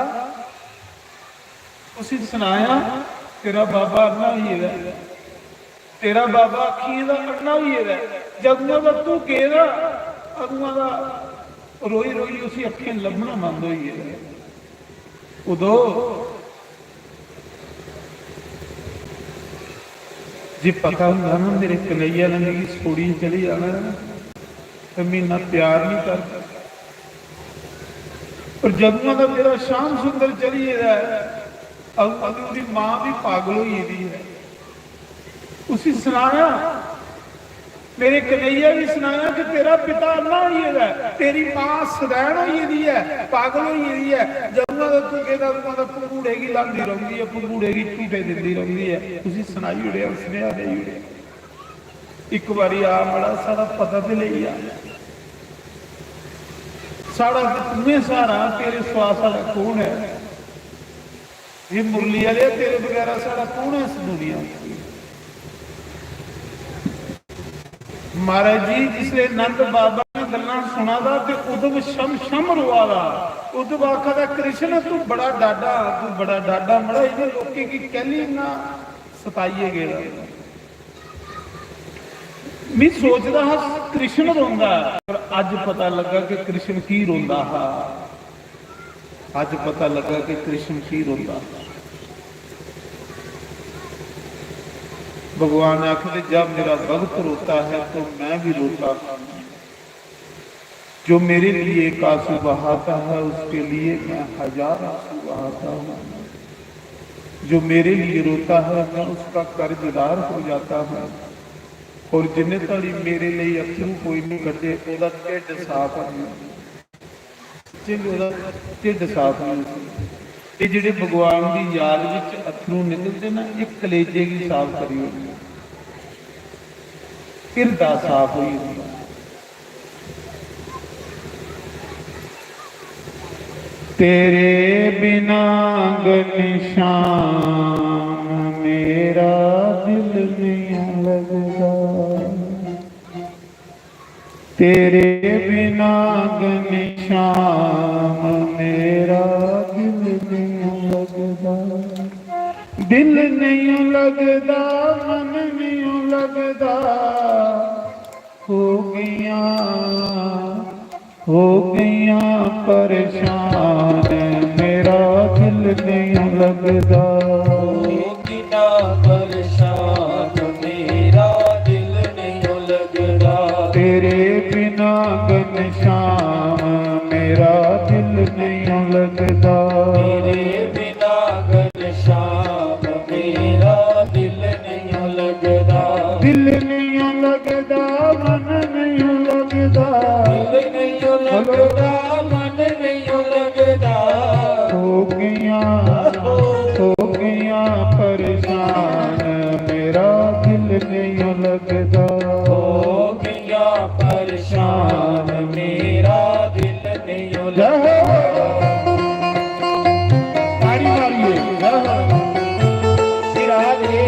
उसी सुनाया तेरा बाबा अन्ना ही है तेरा बाबा अखी का अन्ना ही है जदों का तू कहना अगुआ का रोई रोई उसी अखियां लभना बंद हुई है उदो जी पता होंगे ना मेरे कन्हैया ने मेरी सोड़ी चली जाना तो महीना प्यार नहीं करता पर जदों का मेरा श्याम सुंदर चली अगली मां भी पागल हुई है उसी सुनाया मेरे कन्हैया भी सुनाया कि तेरा पिता अन्ना हुई है तेरी मां सदैन हुई है पागल हुई है जदों का तू कहता पंगूड़े की लांदी रहती है पंगूड़े की झूठे दिंदी रहती है उसी सुनाई उड़े सुनिया नहीं उड़े एक बारी आ बड़ा सारा पता तो ले आ साड़ा तुम्हें सारा तेरे श्वास वाला कौन है ये मुरली वाले तेरे बगैर साड़ा कौन है इस दुनिया महाराज जी जिसले नंद बाबा ने गल्लां सुना था कि उद्धव शम शम रोआ था उद्धव आखा कृष्ण तू बड़ा डाडा बड़ा इन्हें लोके की कहली ना सताइए गए मैं सोचता हा कृष्ण रोंदा पर अज पता लगा कि कृष्ण की रोंदा हा अज पता लगा कि कृष्ण की रोंदा भगवान आखिर जब मेरा भक्त रोता है तो मैं भी रोता हूं जो मेरे लिए एक आंसू बहाता है उसके लिए मैं 1000 आंसू बहाता हूँ। जो मेरे लिए रोता है मैं उसका कर्जदार हो जाता हूँ। और जिन्ने तड़ी मेरे लिए अथरू कोई नहीं कटे ਉਹਦਾ ਢਿੱਡ ਸਾਫ਼ ਨਹੀਂ, ਉਹਦਾ ਢਿੱਡ ਸਾਫ਼ ਨਹੀਂ। ਇਹ ਜਿਹੜੇ ਭਗਵਾਨ ਦੀ ਯਾਦ ਵਿੱਚ ਅਥਰੂ ਨਿਕਲਦੇ ਨਾ, ਇਹ ਕਲੇਜੇ ਦੀ ਸਾਫ਼ ਕਰੀ ਹੋਈ, ਹਿਰਦਾ ਸਾਫ਼ ਹੋਈ ਹੁੰਦੀ। तेरे बिना घनश्याम मेरा दिल नहीं लगता, तेरे बिना घनश्याम मेरा दिल नहीं लगता, दिल नहीं लगता मन नहीं लगता, हो गया परेशान मेरा दिल नहीं लगता, हो गया परेशान मेरा दिल नहीं लगता, तेरे बिना घनश्याम मेरा दिल नहीं लगता, तेरे बिना घनश्याम मेरा दिल नहीं लगता, दिल नहीं लगता मन नहीं लगता, दिल नहीं लगता मन नहीं लगता, हो गया परेशान मेरा दिल नहीं लगता, हो गया परेशान मेरा दिल नहीं लगता। ताड़ी मारिए सिराज रे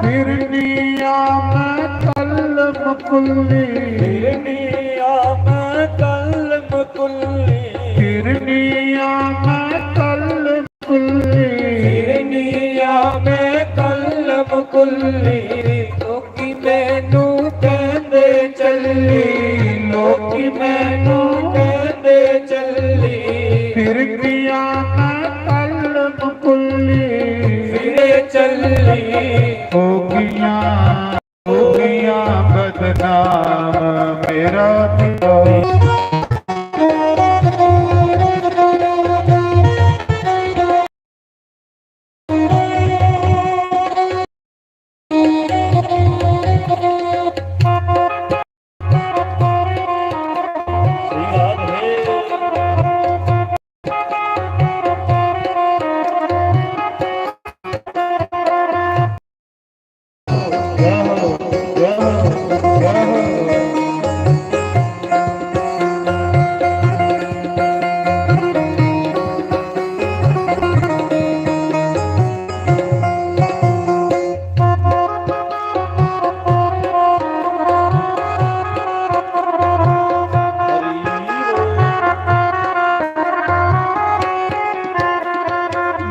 फिरनिया मैं कलम कुल्ली, फिरनिया मैं कलम कुल्ली, फिरनिया मैं कलम कुल्ली, लोकी मैनू कहंदे चली, लोकी मैनू कहंदे चली, फिरनिया मैं कलम कुल्ली, फिरे चली, हो गया बदनाम मेरा दिल।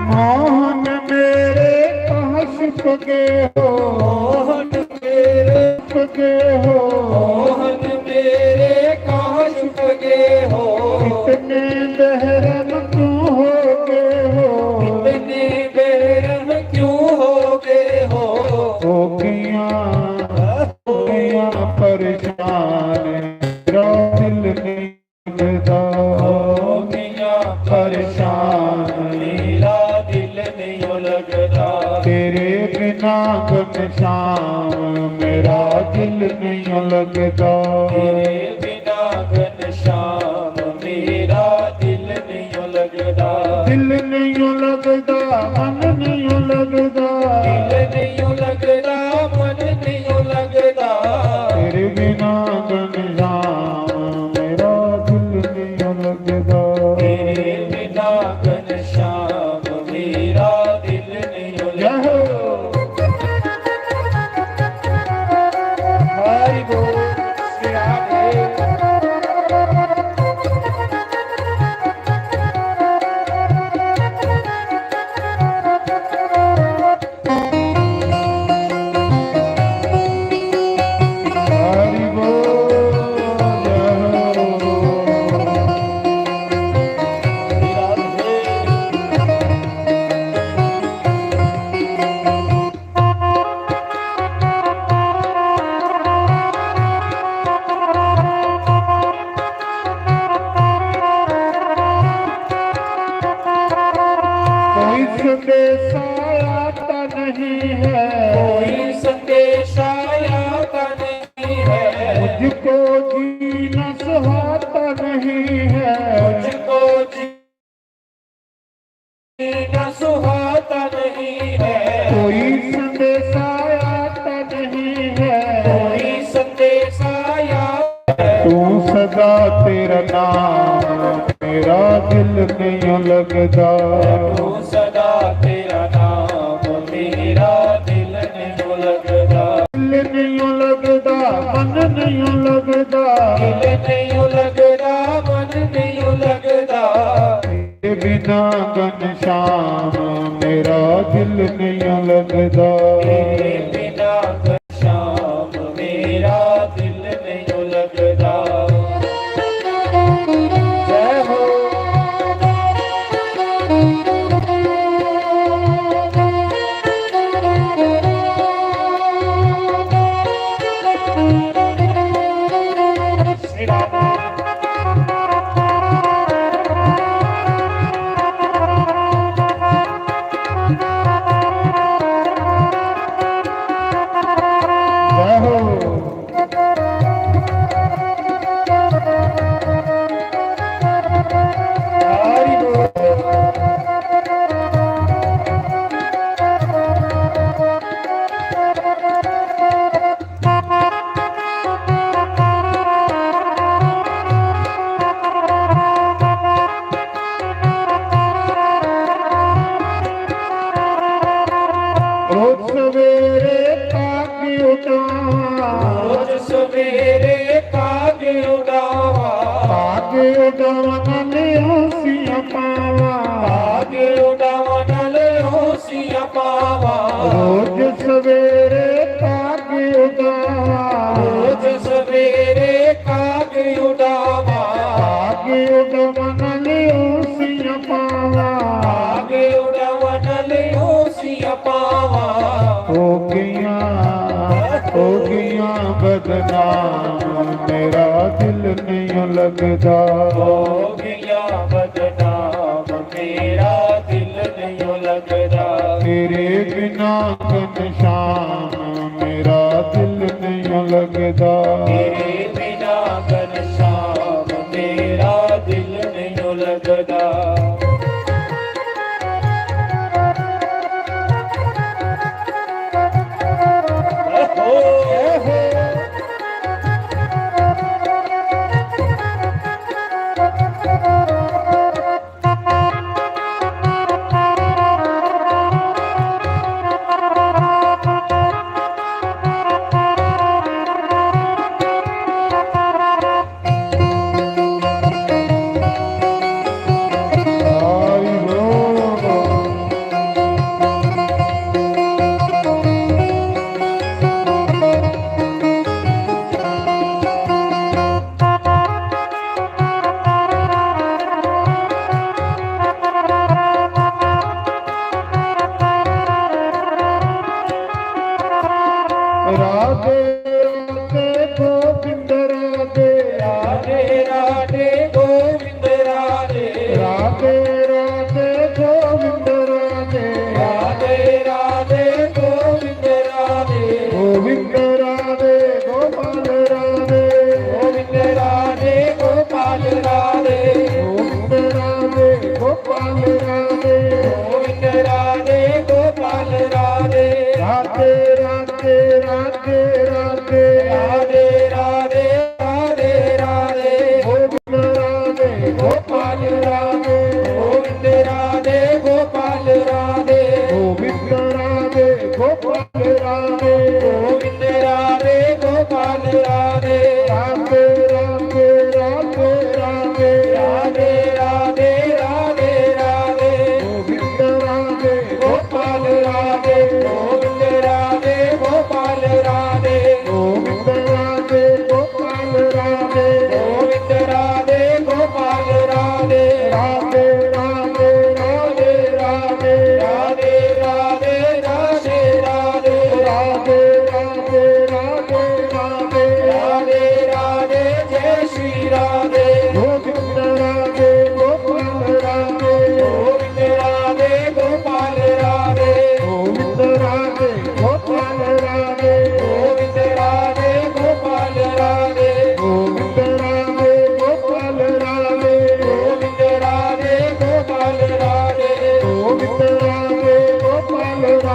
मोहन मेरे कहाँ छुप गए हो, इतने बेरहम क्यों हो गए हो, इतने बेरहम क्यों हो गए हो गया परेशान मेरा दिल नहीं लगता, हो गया परेशान मेरा दिल नहीं लगता, तेरे बिना घनश्याम मेरा दिल नहीं लगता, तेरे बिना घनश्याम मेरा दिल नहीं लगता, दिल नहीं लगता मन नहीं लगता, दिल नहीं लगता मन नहीं लगता, कोई संदेशा आता नहीं है, कोई संदेशा आता नहीं है, मुझको जीना सुहाता नहीं है, मुझको जीना सुहाता नहीं है, कोई संदेशा आता नहीं है, कोई संदेशा आता तू सदा तेरा नाम मेरा दिल नहीं लगता, तू सदा तेरा नाम मेरा दिल नहीं लगता, दिल नहीं लगता मन नहीं लगता, दिल नहीं लगता मन नहीं लगता, तेरे बिना घनश्याम मेरा दिल नहीं लगता, तेरे बिना घनश्याम मेरा दिल नहीं लगता। जय हो श्री राम। जय हो हरि बोल। रोज सवेरे ताकि उठावा, रोज सवेरे कागे उड़ावा, ताकि उठावा नले हंसिया पावा, कागे उड़ावा नले होशिया पावा, रोज सवेरे ताकि उठावा, रोज सवेरे कागे उड़ावा, ताकि उठावा नले हंसिया पावा, कागे उड़ावा नले होशिया पावा, हो गया बदनाम मेरा दिल नहीं लगता, हो गया बदनाम मेरा दिल नहीं लगता, तेरे बिना घनश्याम मेरा दिल नहीं लगता, तेरे बिना घनश्याम मेरा दिल नहीं लगता। आई हो राधे राधे गोविंद राधे, राधे राधे गोविंद राधे, राधे राधे गोविंद राधे, राधे राधे गोविंद राधे, गोविंद राधे गोपाल राधे, गोविंद राधे गोपाल राधे, गोविंद राधे गोपाल राधे, गोविंद राधे गोपाल राधे, राधे राधे राधे राधे, राधे राधे राधे राधे, गोविंद राधे गोपाल राधे, गोविंद राधे गोपाल राधे, गोविंद राधे गोपाल राधे, गोविंद राधे गोपाल राधे, राधे राधे राधे राधे, राधे राधे राधे राधे, गोविंद राधे गोपाल राधे, गोविंद राधे गोपाल राधे, गोविंद राधे गोपाल राधे, गोविंद राधे गोपाल राधे, राधे राधे राधे राधे, राधे राधे राधे राधे, राधे राधे राधे राधे, राधे राधे जय श्री राधे, गोविंद राधे गोपाल राधे, गोविंद राधे गोपाल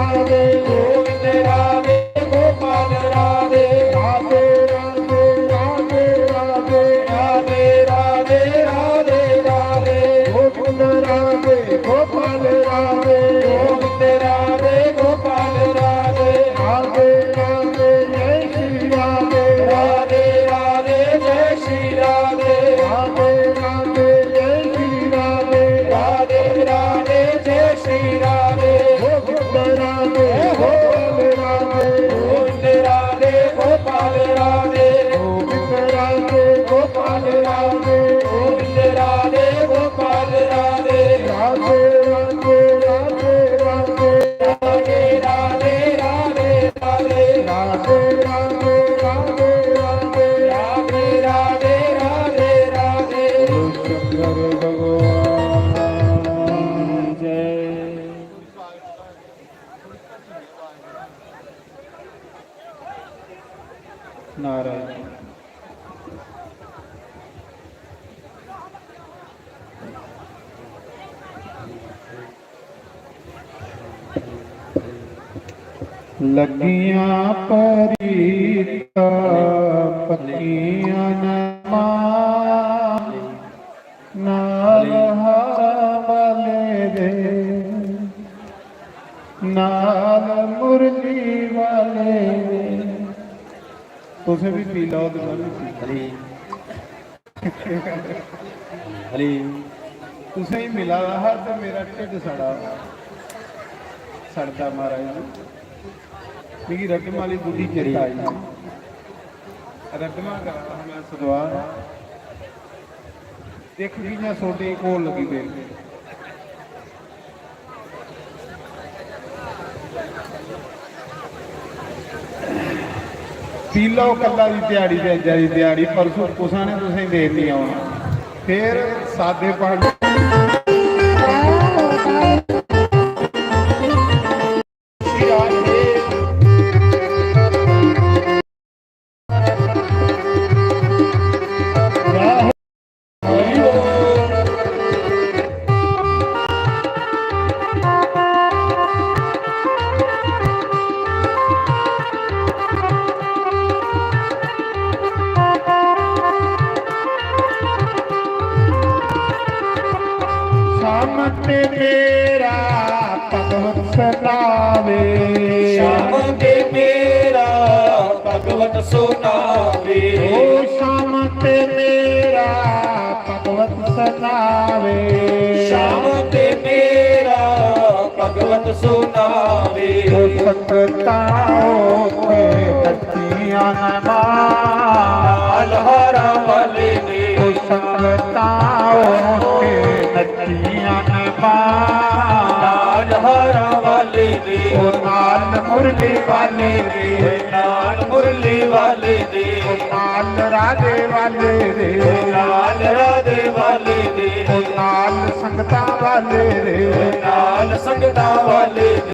ਰਾਧੇ ਗੋਬਿੰਦ ਰਾਧੇ ਗੋਪਾਲ ਰਾਧੇ ਰਾਧੇ ਰਾਧੇ ਰਾਧੇ ਰਾਧੇ ਰਾਧੇ ਰਾਧੇ ਰਾਧੇ ਰਾਧੇ ਗੋਬਿੰਦ ਰਾਧੇ ਗੋਪਾਲ ਰਾਧੇ ਗੋਬਿੰਦ ਰਾਧੇ ਗੋਪਾਲ ਰਾਧੇ ਰਾਧੇ ਰਾਧੇ ਜੈ ਸ਼੍ਰੀ ਰਾਧੇ ਰਾਧੇ ਰਾਧੇ ਜੈ ਸ਼੍ਰੀ ਰਾਧੇ ਰਾਧੇ ਰਾਧੇ ਜੈ ਸ਼੍ਰੀ ਰਾਧੇ ਰਾਧੇ ਰਾਧੇ ਜੈ ਸ਼੍ਰੀ ਰਾਧੇ ਗੋਬਿੰਦ ਰਾਧੇ ਗੋਪਾਲ ਰਾਧੇ ਗੋਬਿੰਦ ਰਾਧੇ ਗੋਪਾਲ ਰਾਧੇ ਗੋਬਿੰਦ ਰਾਧੇ ਗੋਪਾਲ ਰਾਧੇ ਗੋਬਿੰਦ ਰਾਧੇ ਗੋਪਾਲ ਰਾਧੇ ਰਾਧੇ ਰਾਧੇ ਰਾਧੇ ਰਾਧੇ ਰਾਧੇ ਰਾਧੇ ਰਾਧੇ ਰਾਧੇ ਰਾਧੇ ਰਾਧੇ ਰਾਧੇ ਰਾਧੇ ਰਾਧੇ ਰਾਧੇ ਰਾਧੇ ਰਾਧੇ ਸ਼ੰਕਰ ਭਗਵਾਨ ਜੈ ਨਾਰਾਇਣ ਲੱਗੀਆਂ ਪਰੀਤਾ ਪੱਕੀਆਂ ਨਮਾ ਨਾਲ ਵਾਲੇ ਦੇ ਨਾਲ ਮੁਰਲੀ ਵਾਲੇ ਦੇ ਤੁਸੀਂ ਵੀ ਪੀ ਲਓ ਤੇ ਮੈਂ ਵੀ ਪੀ ਹਰੀ ਤੁਸੀਂ ਹੀ ਮਿਲਾ ਰਹਾ ਤੇ ਮੇਰਾ ਢਿੱਡ ਸੜਦਾ ਮਹਾਰਾਜ ਜੀ ਮੇਰੀ ਰਕਮ ਵਾਲੀ ਬੁੱਢੀ ਚੇਤਾ ਆਈ ਰਕਮਾ ਕਰਾ ਮੈਂ ਸਦਵਾ ਦੇਖ ਗਈਆਂ ਛੋਟੇ ਕੋਲ ਲੱਗੀ ਦੇ ਪੀ ਲਓ ਕੱਲਾ ਦੀ ਦਿਹਾੜੀ ਤੇ ਅੱਜਾ ਦੀ ਦਿਹਾੜੀ ਪਰਸੋਂ ਕੁਸਾਂ ਨੇ ਤੁਸੀਂ ਦੇਰ ਨਹੀਂ ਆਉਣਾ ਫਿਰ ਸਾਦੇ ਪਾਣੀ ਸਾਮਤੇ ਮੇਰਾ ਭਗਵਤ ਸਲਾਵੇ ਸ਼ਾਮ ਦੇ ਮੇਰਾ ਭਗਵਤ ਸੁਨਾਵੇ ਓ ਸ਼ਾਮ ਤੇ ਮੇਰਾ ਭਗਵਤ ਸਲਾਵੇ ਸ਼ਾਮ ਤੇ ਮੇਰਾ ਭਗਵਤ ਸੁਨਾਵੇ ਓ ਸਤਤਾਓ ਤੇ ਤੱਤੀਆਂ ਨਾਲ ਹਰਾ ਵਾਲੇ ਨੇ ਓ ਸਤਤਾਓ ਤੇ ਤੱਤੀਆਂ ਨਾਲ ਹਰਾ ਵਾਲੇ ਨੇ ਓ ਨਾਲ ਮੁਰਲੀ ਵਾਲੇ ਦੇ ਨਾਲ ਮੁਰਲੀ ਵਾਲੇ ਨੇ ਨਾਲ ਰਾਧੇ ਵਾਲੇ ਦੇ ਨਾਲ ਰਾਧੇ ਵਾਲੇ ਨੇ ਨਾਲ ਸੰਗਤਾਂ ਵਾਲੇ ਦੇ ਨਾਲ ਸੰਗਤਾਂ ਵਾਲੇ ਨੇ